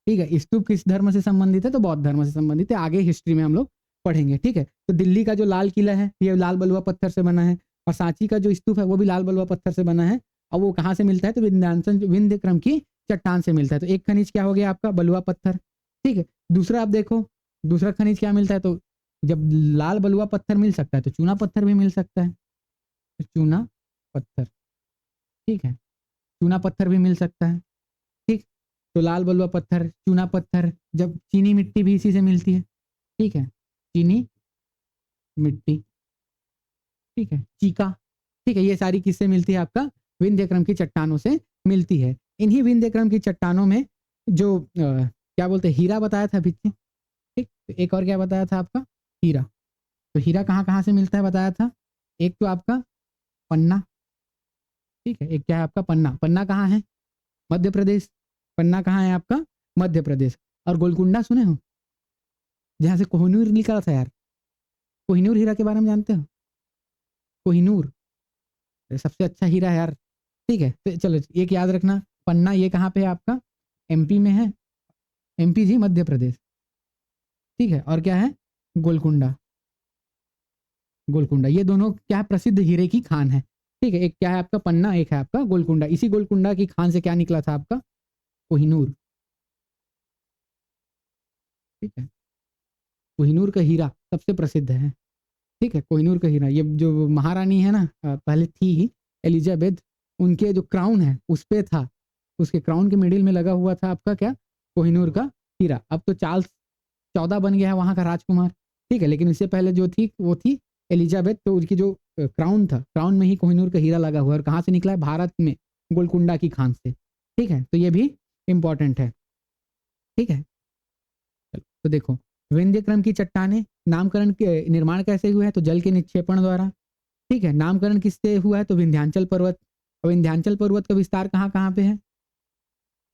ठीक है, स्तूप किस धर्म से संबंधित है, तो बौद्ध धर्म से संबंधित है। आगे हिस्ट्री में हम लोग पढ़ेंगे। ठीक है, तो दिल्ली का जो लाल किला है ये लाल बलुआ पत्थर से बना है, और सांची का जो स्तूप है वो भी लाल बलुआ पत्थर से बना है। और वो कहाँ से मिलता है, तो विंध्याचल विंध्य क्रम की चट्टान से मिलता है। तो एक खनिज क्या हो गया आपका, बलुआ पत्थर। ठीक है, दूसरा आप देखो, दूसरा खनिज क्या मिलता है, तो जब लाल बलुआ पत्थर मिल सकता है तो चूना पत्थर भी मिल सकता है। तो चूना पत्थर, ठीक है, चूना पत्थर भी मिल सकता है। ठीक, तो लाल बलुआ पत्थर, चूना पत्थर, जब चीनी मिट्टी भी इसी से मिलती है। ठीक है, चीनी मिट्टी, ठीक है, चीका। ठीक है, ये सारी किससे मिलती है, आपका विंध्य क्रम की चट्टानों से मिलती है। इन्हीं विंध्य क्रम की चट्टानों में जो क्या बोलते हैं, हीरा बताया था पीछे। ठीक, तो एक और क्या बताया था आपका, हीरा। तो हीरा कहाँ कहाँ से मिलता है बताया था, एक तो आपका पन्ना। ठीक है, एक क्या है आपका पन्ना। पन्ना कहाँ है, मध्य प्रदेश। पन्ना कहाँ है आपका, मध्य प्रदेश। और गोलकुंडा सुने हो, जहाँ से कोहिनूर निकला था यार, कोहिनूर हीरा के बारे में जानते हो, कोहिनूर सबसे अच्छा हीरा है यार। ठीक है, तो चलो एक याद रखना, पन्ना ये कहाँ पे है आपका, एमपी में है, एमपी जी, मध्य प्रदेश। ठीक है, और क्या है, गोलकुंडा। गोलकुंडा, ये दोनों क्या है, प्रसिद्ध हीरे की खान है। ठीक है, एक क्या है आपका पन्ना, एक है आपका गोलकुंडा। इसी गोलकुंडा की खान से क्या निकला था आपका, कोहिनूर। ठीक है, कोहिनूर का हीरा सबसे प्रसिद्ध है। ठीक है, कोहिनूर का हीरा, ये जो महारानी है ना, पहले थी ही, एलिजाबेथ, उनके जो क्राउन है उस पे था, उसके क्राउन के मिडिल में लगा हुआ था आपका क्या, कोहिनूर का हीरा। अब तो चार्ल्स 14 बन गया है वहां का राजकुमार। ठीक है, लेकिन इससे पहले जो थी वो थी एलिजाबेथ, तो उनकी जो क्राउन था, क्राउन में ही कोहिनूर का हीरा लगा हुआ है। और कहाँ से निकला है, भारत में, गोलकुंडा की खान से। ठीक है, तो ये भी इंपॉर्टेंट है। ठीक है, चलो, तो देखो, विंध्य क्रम की चट्टानें, नामकरण के निर्माण कैसे हुए हैं, तो जल के निक्षेपण द्वारा। ठीक है, नामकरण किससे हुआ है, तो विंध्याचल पर्वत। और विंध्याचल पर्वत का विस्तार कहाँ कहाँ पे है,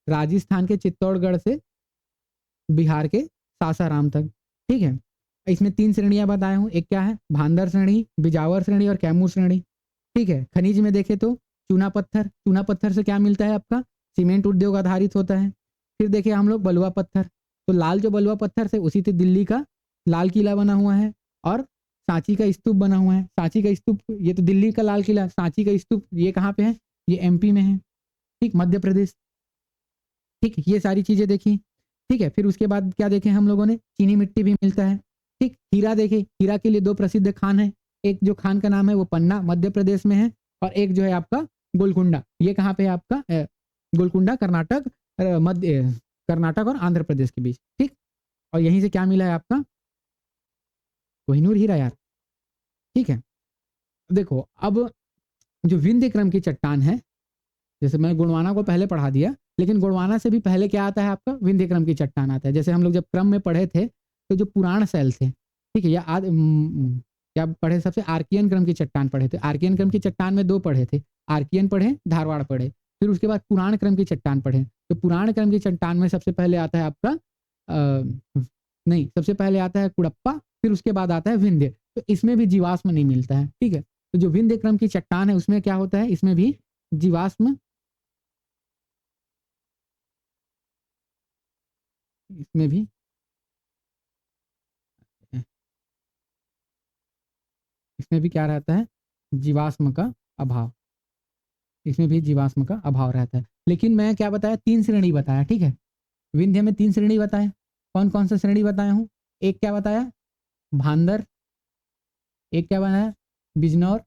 राजस्थान के चित्तौड़गढ़ से बिहार के सासाराम तक। ठीक है, इसमें 3 श्रेणियां बताए हूँ, एक क्या है, भांदर श्रेणी, बिजावर श्रेणी और कैमूर श्रेणी। ठीक है, खनिज में देखे तो चूना पत्थर। चूना पत्थर से क्या मिलता है आपका, सीमेंट उद्योग आधारित होता है। फिर देखिए हम लोग बलुआ पत्थर, तो लाल जो बलुआ पत्थर से उसी से दिल्ली का लाल किला बना हुआ है, और सांची का स्तूप बना हुआ है। सांची का स्तूप, ये तो दिल्ली का लाल किला, सांची का स्तूप ये कहाँ पे है, ये एमपी में है। ठीक, मध्य प्रदेश। ठीक, ये सारी चीजें देखी। ठीक है, फिर उसके बाद क्या देखें हम लोगों ने, चीनी मिट्टी भी मिलता है। ठीक, हीरा देखे, हीरा के लिए 2 प्रसिद्ध खान है, एक जो खान का नाम है वो पन्ना मध्य प्रदेश में है, और एक जो है आपका गोलकुंडा, ये कहाँ पे है आपका, गोलकुंडा कर्नाटक, मध्य कर्नाटक और आंध्र प्रदेश के बीच। ठीक, और यहीं से क्या मिला है आपका, कोहिनूर हीरा यार। ठीक है, देखो अब जो विंध्य क्रम की चट्टान है, जैसे मैं गोंडवाना को पहले पढ़ा दिया, लेकिन गोंडवाना से भी पहले क्या आता है आपका, विंध्य क्रम की चट्टान आता है। जैसे हम लोग जब क्रम में पढ़े थे तो जो पुराण शैल थे, ठीक है, या क्या पढ़े, सबसे आर्कियन क्रम की चट्टान पढ़े थे। आर्कियन क्रम की चट्टान में दो पढ़े थे, आर्कियन पढ़े, धारवाड़ पढ़े, फिर उसके बाद पुराण क्रम की चट्टान पढ़े। तो पुराण क्रम की चट्टान में सबसे पहले आता है आपका नहीं, सबसे पहले आता है कुड़प्पा, फिर उसके बाद आता है विंध्य। तो इसमें भी जीवाश्म नहीं मिलता है, ठीक है। तो जो विंध्य क्रम की चट्टान है उसमें क्या होता है, इसमें भी जीवाश्म, इसमें भी इसमें भी क्या रहता है, जीवाश्म का अभाव, इसमें भी जीवाश्म का अभाव रहता है। लेकिन मैं क्या बताया, तीन श्रेणी बताया, ठीक है। विंध्य में तीन श्रेणी बताया। कौन कौन सा श्रेणी बताया हूँ, एक क्या बताया, भांदर, एक क्या बनाया, बिजनौर,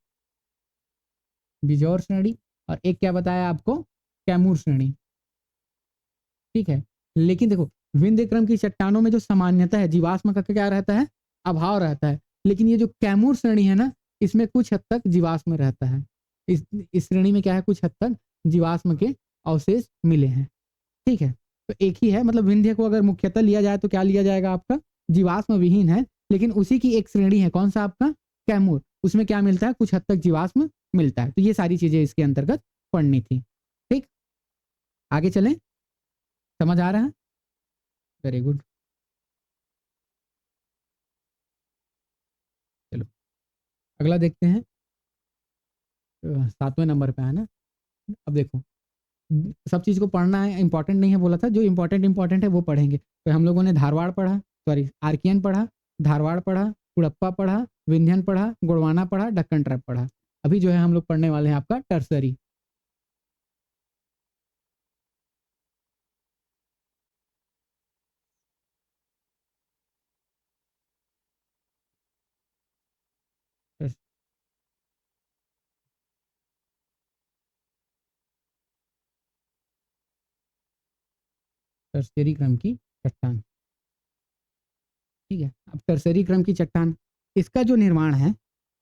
बिजौर श्रेणी, और एक क्या बताया आपको, कैमूर श्रेणी, ठीक है। लेकिन देखो विंध्य क्रम की चट्टानों में जो सामान्यता है, जीवाश्म का क्या रहता है, अभाव रहता है। लेकिन ये जो कैमूर श्रेणी है ना, इसमें कुछ हद तक जीवाश्म रहता है। इस श्रेणी में क्या है, कुछ हद तक जीवाश्म के अवशेष मिले हैं, ठीक है। तो एक ही है, मतलब विंध्य को अगर मुख्यतः लिया जाए तो क्या लिया जाएगा आपका, जीवाश्म विहीन है। लेकिन उसी की एक श्रेणी है, कौन सा आपका, कैमूर, उसमें क्या मिलता है, कुछ हद तक जीवाश्म मिलता है। तो ये सारी चीजें इसके अंतर्गत पढ़नी थी, ठीक। आगे चलें, समझ आ रहा है, वेरी गुड। चलो अगला देखते हैं, 7वें नंबर पे है ना। अब देखो सब चीज़ को पढ़ना है, इंपॉर्टेंट नहीं है बोला था, जो इंपॉर्टेंट है वो पढ़ेंगे। तो हम लोगों ने धारवाड़ पढ़ा, सॉरी आर्कियन पढ़ा, धारवाड़ पढ़ा, कुड़प्पा पढ़ा, विंध्यन पढ़ा, गोड़वाना पढ़ा, डक्कन ट्रैप पढ़ा। अभी जो है हम लोग पढ़ने वाले हैं आपका टर्सरी। टर्सरी क्रम की चट्टान, ठीक है। अब टर्सरी क्रम की चट्टान, इसका जो निर्माण है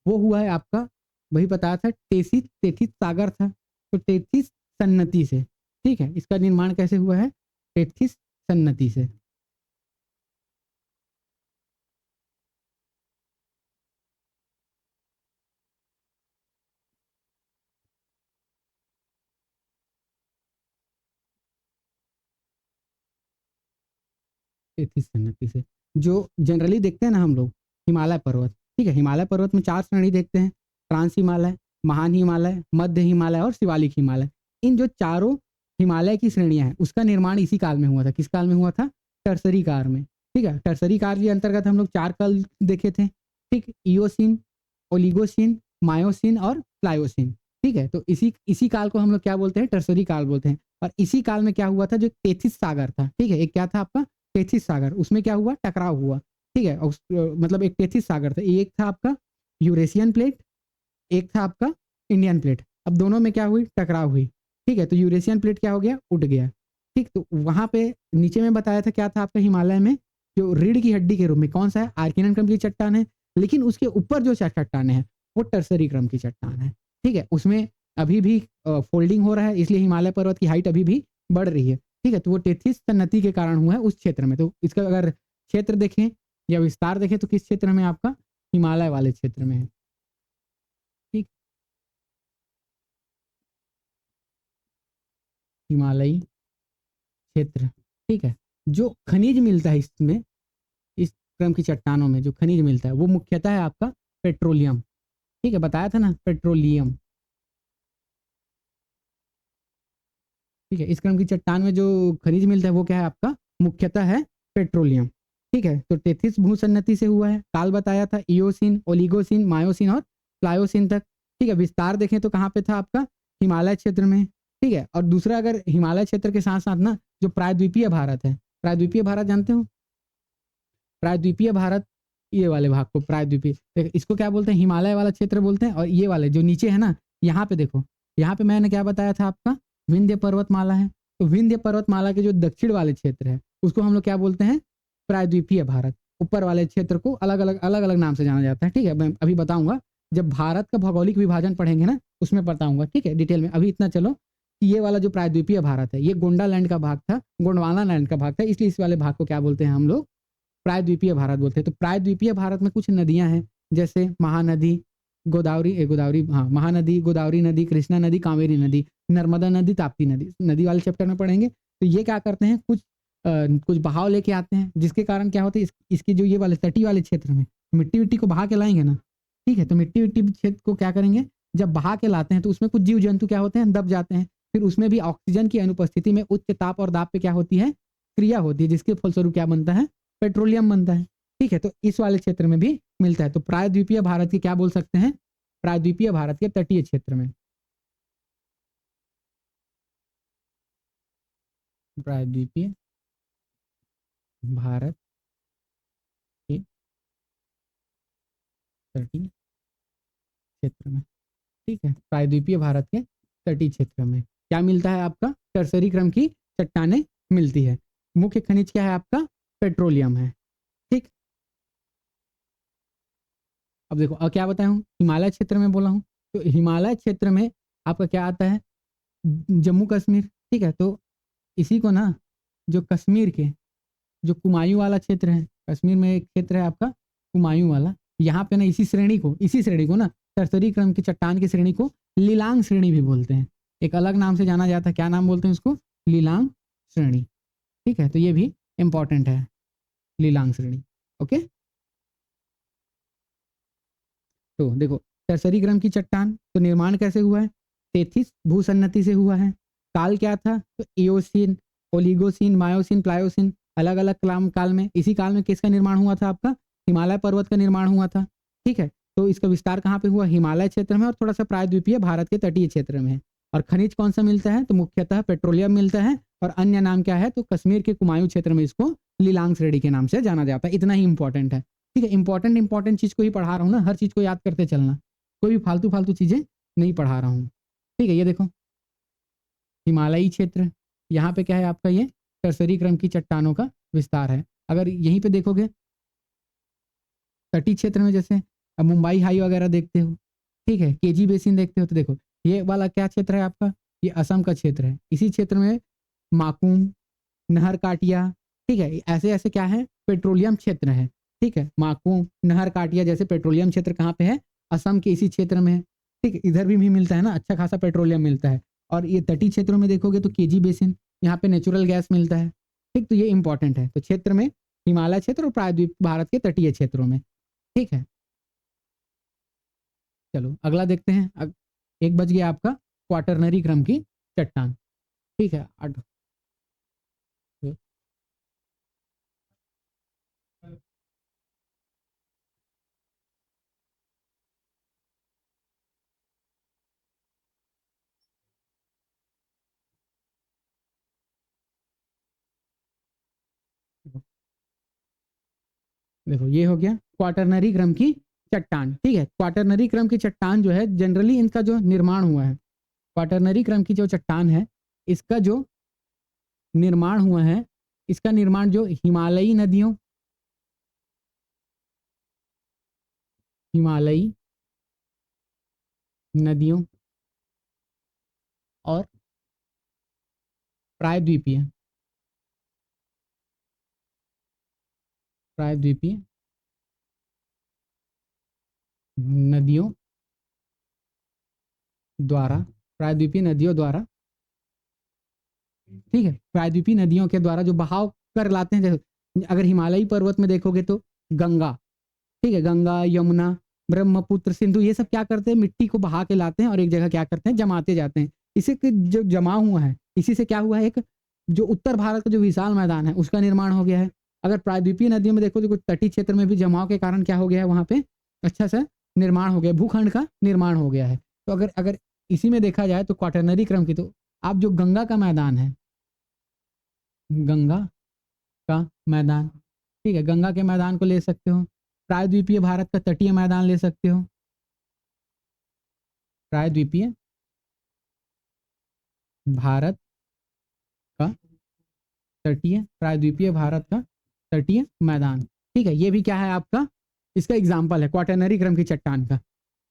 वो हुआ है आपका, वही बताया था, टेथिस सागर था, तो टेथिस सन्नति से, ठीक है। इसका निर्माण कैसे हुआ है, टेथिस सन्नति से। टेथिस सन्नति से, जो जनरली देखते हैं ना हम लोग, हिमालय पर्वत, ठीक है। हिमालय पर्वत में चार श्रेणी देखते हैं, ट्रांस हिमालय, महान हिमालय, मध्य हिमालय और शिवालिक हिमालय। इन जो चारों हिमालय की श्रेणियां हैं उसका निर्माण इसी काल में हुआ था। किस काल में हुआ था, टर्सरी काल में, ठीक है। टर्सरी काल के अंतर्गत हम लोग चार काल देखे थे, ठीक, इयोसिन, ओलिगोसिन, मायोसिन और प्लायोसिन, ठीक है। तो इसी काल को हम लोग क्या बोलते हैं, टर्सरी काल बोलते हैं। और इसी काल में क्या हुआ था, जो टेथिस सागर था, ठीक है, एक क्या था आपका, टेथिस सागर, उसमें क्या हुआ, टकराव हुआ, ठीक है। मतलब एक टेथिस सागर था, एक था आपका यूरेशियन प्लेट, एक था आपका इंडियन प्लेट। अब दोनों में क्या हुई, टकराव हुई, ठीक है। तो यूरेशियन प्लेट क्या हो गया, उठ गया, ठीक। तो वहां पे नीचे में बताया था क्या था आपका, हिमालय में जो रीढ़ की हड्डी के रूप में कौन सा है, आर्कियन क्रम की चट्टान है। लेकिन उसके ऊपर जो चट्टान है वो टर्सरी क्रम की चट्टान है, ठीक है। उसमें अभी भी फोल्डिंग हो रहा है, इसलिए हिमालय पर्वत की हाइट अभी भी बढ़ रही है, ठीक है। तो वो टेथिस सन्नति के कारण हुआ है उस क्षेत्र में। तो इसका अगर क्षेत्र देखें या विस्तार देखें तो किस क्षेत्र में, आपका हिमालय वाले क्षेत्र में है, ठीक, हिमालयी क्षेत्र, ठीक है। जो खनिज मिलता है इसमें, इस क्रम की चट्टानों में जो खनिज मिलता है वो मुख्यतः है आपका पेट्रोलियम, ठीक है, बताया था ना, पेट्रोलियम, ठीक है। इस क्रम की चट्टान में जो खनिज मिलता है वो क्या है आपका, मुख्यतः है पेट्रोलियम, ठीक है। तो टेथिस भूसन्नति से हुआ है, काल बताया था इयोसिन, ओलिगोसिन, मायोसिन और प्लायोसिन तक, ठीक है। विस्तार देखें तो कहाँ पे था आपका, हिमालय क्षेत्र में, ठीक है। और दूसरा अगर हिमालय क्षेत्र के साथ साथ ना जो प्रायद्वीपीय भारत है, प्रायद्वीपीय भारत जानते हो, प्रायद्वीपीय भारत, ये वाले भाग को प्रायद्वीपीय, इसको क्या बोलते हैं, हिमालय वाला क्षेत्र बोलते हैं। और ये वाले जो नीचे है ना, यहाँ पे देखो, यहाँ पे मैंने क्या बताया था आपका, विंध्य पर्वतमाला है। तो विंध्य पर्वतमाला के जो दक्षिण वाले क्षेत्र है उसको हम लोग क्या बोलते हैं, प्रायद्वीपीय भारत। ऊपर वाले क्षेत्र को अलग अलग नाम से जाना जाता है, ठीक है, मैं अभी बताऊंगा। जब भारत का भौगोलिक विभाजन पढ़ेंगे ना उसमें बताऊंगा, ठीक है, डिटेल में। अभी इतना चलो कि ये वाला जो प्रायद्वीपीय भारत है ये गोंडालैंड का भाग था, गोंडवाना लैंड का भाग था, इसलिए इस वाले भाग को क्या बोलते हैं हम लोग, प्रायद्वीपीय भारत बोलते हैं। तो प्रायद्वीपीय भारत में कुछ नदियां हैं, जैसे महानदी, गोदावरी, हाँ महानदी, गोदावरी नदी, कृष्णा नदी, कावेरी नदी, नर्मदा नदी, ताप्ती नदी, नदी वाले चैप्टर में पढ़ेंगे। तो ये क्या करते हैं, कुछ बहाव लेके आते हैं, जिसके कारण क्या होता है, इसकी जो ये वाले तटी वाले क्षेत्र में मिट्टी विट्टी को बहा के लाएंगे ना, ठीक है, तो मिट्टी विट्टी क्षेत्र को क्या करेंगे, जब बहा के लाते हैं तो उसमें कुछ जीव जंतु क्या होते हैं, दब जाते हैं। फिर उसमें भी ऑक्सीजन की अनुपस्थिति में उच्च ताप और दाब पे क्या होती है, क्रिया होती है, जिसके फलस्वरूप क्या बनता है, पेट्रोलियम बनता है, ठीक है। तो इस वाले क्षेत्र में भी मिलता है। तो प्रायद्वीपीय भारत की क्या बोल सकते हैं, प्रायद्वीपीय भारत के तटीय क्षेत्र में, प्रायद्वीपीय भारत के तटीय क्षेत्र में, ठीक है, प्रायद्वीपीय भारत के तटीय क्षेत्र में क्या मिलता है आपका, टर्सरी क्रम की चट्टानें मिलती है। मुख्य खनिज क्या है आपका, पेट्रोलियम है, ठीक। अब देखो क्या बताया हूँ, हिमालय क्षेत्र में बोला हूँ, तो हिमालय क्षेत्र में आपका क्या आता है, जम्मू कश्मीर, ठीक है। तो इसी को ना, जो कश्मीर के जो कुमायूं वाला क्षेत्र है, कश्मीर में एक क्षेत्र है आपका कुमायूं वाला, यहाँ पे ना इसी श्रेणी को ना, टर्सरी क्रम की चट्टान की श्रेणी को लीलांग श्रेणी भी बोलते हैं। एक अलग नाम से जाना जाता है, क्या नाम बोलते हैं उसको, लीलांग श्रेणी, ठीक है। तो ये भी इंपॉर्टेंट है, लीलांग श्रेणी, ओके। तो देखो टर्सरी क्रम की चट्टान, तो निर्माण कैसे हुआ है, तेथिस भूसन्नति से हुआ है। काल क्या था, तो इयोसीन, ओलिगोसीन, मायोसीन, प्लायोसीन, अलग अलग काल में, इसी काल में किसका निर्माण हुआ था आपका, हिमालय पर्वत का निर्माण हुआ था, ठीक है। तो इसका विस्तार कहाँ पे हुआ, हिमालय क्षेत्र में, और थोड़ा सा प्रायद्वीपीय भारत के तटीय क्षेत्र में है। और खनिज कौन सा मिलता है, तो मुख्यतः पेट्रोलियम मिलता है, और अन्य नाम क्या है, तो कश्मीर के कुमायूं क्षेत्र में इसको लीलांग श्रेणी के नाम से जाना जाता है। इतना ही इंपॉर्टेंट है, ठीक है। इंपॉर्टेंट चीज को ही पढ़ा रहा हूँ ना, हर चीज को याद करते चलना, कोई भी फालतू फालतू चीजें नहीं पढ़ा रहा हूँ, ठीक है। ये देखो हिमालयी क्षेत्र, यहाँ पे क्या है आपका, ये टर्सरी क्रम की चट्टानों का विस्तार है। अगर यहीं पे देखोगे तटीय क्षेत्र में, जैसे अब मुंबई हाई वगैरह देखते हो, ठीक है, केजी बेसिन देखते हो, तो देखो ये वाला क्या क्षेत्र है आपका, ये असम का क्षेत्र है। इसी क्षेत्र में माकूम, नहर काटिया, ठीक है, ऐसे ऐसे क्या है, पेट्रोलियम क्षेत्र है, ठीक है। माकूम, नहर काटिया जैसे पेट्रोलियम क्षेत्र कहाँ पे है, असम के इसी क्षेत्र में है, ठीक है। इधर भी मिलता है ना, अच्छा खासा पेट्रोलियम मिलता है। और ये तटीय क्षेत्रों में देखोगे तो केजी बेसिन, यहाँ पे नेचुरल गैस मिलता है, ठीक। तो ये इंपॉर्टेंट है। तो क्षेत्र में हिमालय क्षेत्र और प्रायद्वीप भारत के तटीय क्षेत्रों में, ठीक है। चलो अगला देखते हैं। एक बज गया आपका क्वाटरनरी क्रम की चट्टान, ठीक है। देखो ये हो गया क्वाटरनरी क्रम की चट्टान, ठीक है। क्वाटरनरी क्रम की चट्टान जो है, जनरली इनका जो निर्माण हुआ है, क्वाटरनरी क्रम की जो चट्टान है, इसका जो निर्माण हुआ है, इसका निर्माण जो हिमालयी नदियों और प्रायद्वीपीय प्रायद्वीपीय नदियों द्वारा, प्रायद्वीपीय नदियों द्वारा, ठीक है, प्रायद्वीपीय नदियों के द्वारा जो बहाव कर लाते हैं। जैसे अगर हिमालयी पर्वत में देखोगे तो गंगा, ठीक है, गंगा, यमुना, ब्रह्मपुत्र, सिंधु, ये सब क्या करते हैं, मिट्टी को बहा के लाते हैं और एक जगह क्या करते हैं, जमाते जाते हैं। इसी के जो जमा हुआ है, इसी से क्या हुआ है, एक जो उत्तर भारत का जो विशाल मैदान है उसका निर्माण हो गया है। अगर प्रायद्वीपीय नदियों में देखो तो कुछ तटीय क्षेत्र में भी जमाव के कारण क्या हो गया है, वहां पे अच्छा सा निर्माण हो गया, भूखंड का निर्माण हो गया है। तो अगर अगर इसी में देखा जाए तो क्वाटरनरी क्रम की, तो आप जो गंगा का मैदान है, गंगा का मैदान, ठीक है, गंगा के मैदान को ले सकते हो। प्रायद्वीपीय भारत का तटीय मैदान ले सकते हो, प्रायद्वीपीय भारत का प्रायद्वीपीय भारत का तटीय मैदान, ठीक है। ये भी क्या है आपका, इसका एग्जाम्पल है क्वाटरनरी क्रम की चट्टान का,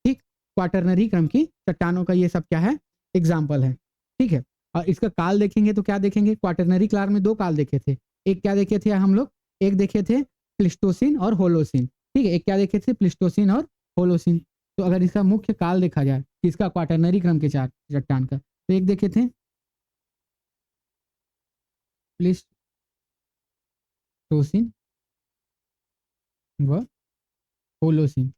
ठीक। क्वाटरनरी क्रम की चट्टानों का ये सब क्या है, एग्जाम्पल है। ठीक है, और इसका काल देखेंगे तो क्या देखेंगे, क्वाटरनरी काल में 2 काल देखे थे। एक क्या देखे थे हम लोग, एक देखे थे प्लिस्टोसिन और होलोसिन। ठीक है, एक क्या देखे थे, प्लिस्टोसिन और होलोसिन। तो अगर इसका मुख्य काल देखा जाए किसका, क्वाटरनरी क्रम के चार चट्टान का, तो एक देखे थे प्लिस्टोसिन व होलोसिन,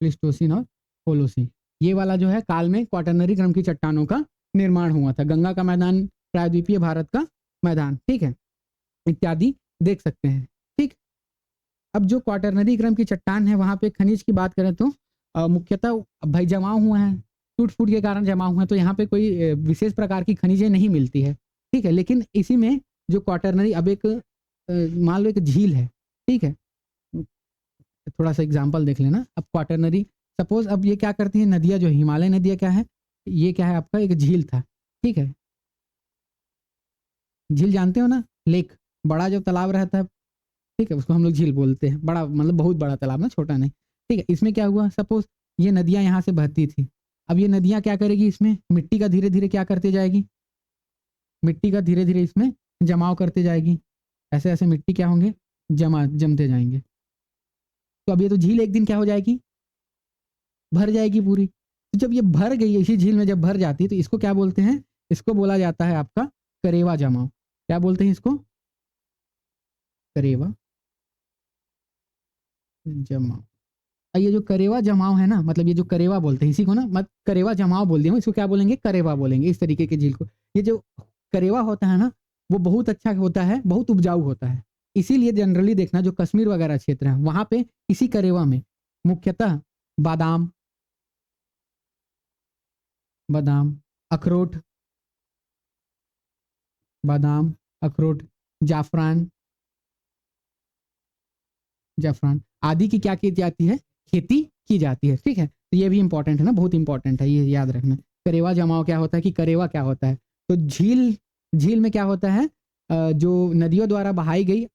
प्लिस्टोसिन और होलोसिन। ये वाला जो है काल में क्वाटरनरी क्रम की चट्टानों का निर्माण हुआ था। गंगा का मैदान, प्रायद्वीपीय भारत का मैदान, ठीक है, इत्यादि देख सकते हैं। ठीक, अब जो क्वाटरनरी क्रम की चट्टान है वहां पे खनिज की बात करें तो मुख्यतः भाई जमाव हुए हैं, टूट फूट के कारण जमा हुए हैं, तो यहाँ पे कोई विशेष प्रकार की खनिजें नहीं मिलती है। ठीक है, लेकिन इसी में जो क्वाटरनरी, अब एक मान लो एक झील है, ठीक है, थोड़ा सा एग्जाम्पल देख लेना। अब क्वाटरनरी, सपोज अब ये क्या करती है नदियाँ, जो हिमालय नदियाँ क्या है, ये क्या है आपका एक झील था। ठीक है, झील जानते हो ना, लेक, बड़ा जो तालाब रहता है, ठीक है, उसको हम लोग झील बोलते हैं। बड़ा मतलब बहुत बड़ा तालाब ना, छोटा नहीं। ठीक है, इसमें क्या हुआ, सपोज ये नदियाँ यहाँ से बहती थी। अब ये नदियाँ क्या करेगी, इसमें मिट्टी का धीरे धीरे क्या करते जाएगी, मिट्टी का धीरे धीरे इसमें जमाव करते जाएगी। ऐसे ऐसे मिट्टी क्या होंगे, जमते जाएंगे। तो अब ये तो झील एक दिन क्या हो जाएगी, भर जाएगी पूरी। तो जब ये भर गई, इसी झील में जब भर जाती है, तो इसको क्या बोलते हैं, इसको बोला जाता है आपका करेवा जमाव। क्या बोलते हैं इसको, करेवा जमाव। और ये जो करेवा जमाव है ना, मतलब ये जो करेवा बोलते हैं इसी को ना, मत करेवा जमाव बोल दिया, इसको क्या बोलेंगे, करेवा बोलेंगे, इस तरीके के झील को। ये जो करेवा होता है ना, वो बहुत अच्छा होता है, बहुत उपजाऊ होता है। इसीलिए जनरली देखना, जो कश्मीर वगैरह क्षेत्र है वहां पे इसी करेवा में मुख्यतः बादाम, बादाम, अखरोट, बादाम, अखरोट, जाफरान, जाफरान आदि की क्या की जाती है, खेती की जाती है। ठीक है, तो ये भी इंपॉर्टेंट है ना, बहुत इंपॉर्टेंट है, ये याद रखना। करेवा जमाव क्या होता है, कि करेवा क्या होता है, तो झील, झील में क्या होता है, जो नदियों द्वारा बहाई गई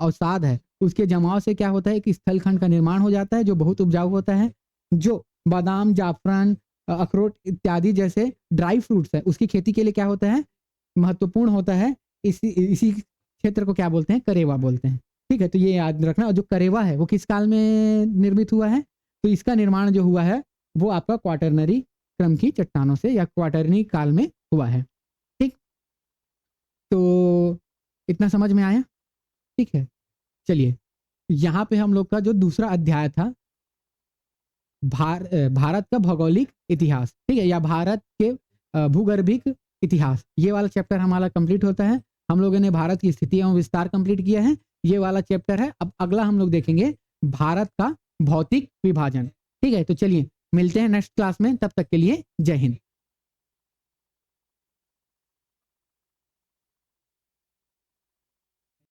अवसाद है, उसके जमाव से क्या होता है, एक स्थलखंड का निर्माण हो जाता है जो बहुत उपजाऊ होता है। जो बादाम, जाफरान, अखरोट इत्यादि जैसे ड्राई फ्रूट्स है, उसकी खेती के लिए क्या होता है, महत्वपूर्ण होता है। इसी इसी क्षेत्र को क्या बोलते हैं, करेवा बोलते हैं। ठीक है, तो ये याद रखना। और जो करेवा है वो किस काल में निर्मित हुआ है, तो इसका निर्माण जो हुआ है वो आपका क्वाटरनरी क्रम की चट्टानों से या क्वाटरनरी काल में हुआ है। ठीक, तो इतना समझ में आया। ठीक है, चलिए, यहाँ पे हम लोग का जो दूसरा अध्याय था, भारत का भौगोलिक इतिहास, ठीक है, या भारत के भूगर्भिक इतिहास, ये वाला चैप्टर हमारा कंप्लीट होता है। हम लोगों ने भारत की स्थिति एवं विस्तार कंप्लीट किया है, ये वाला चैप्टर है। अब अगला हम लोग देखेंगे भारत का भौतिक विभाजन। ठीक है, तो चलिए मिलते हैं नेक्स्ट क्लास में, तब तक के लिए जय हिंद।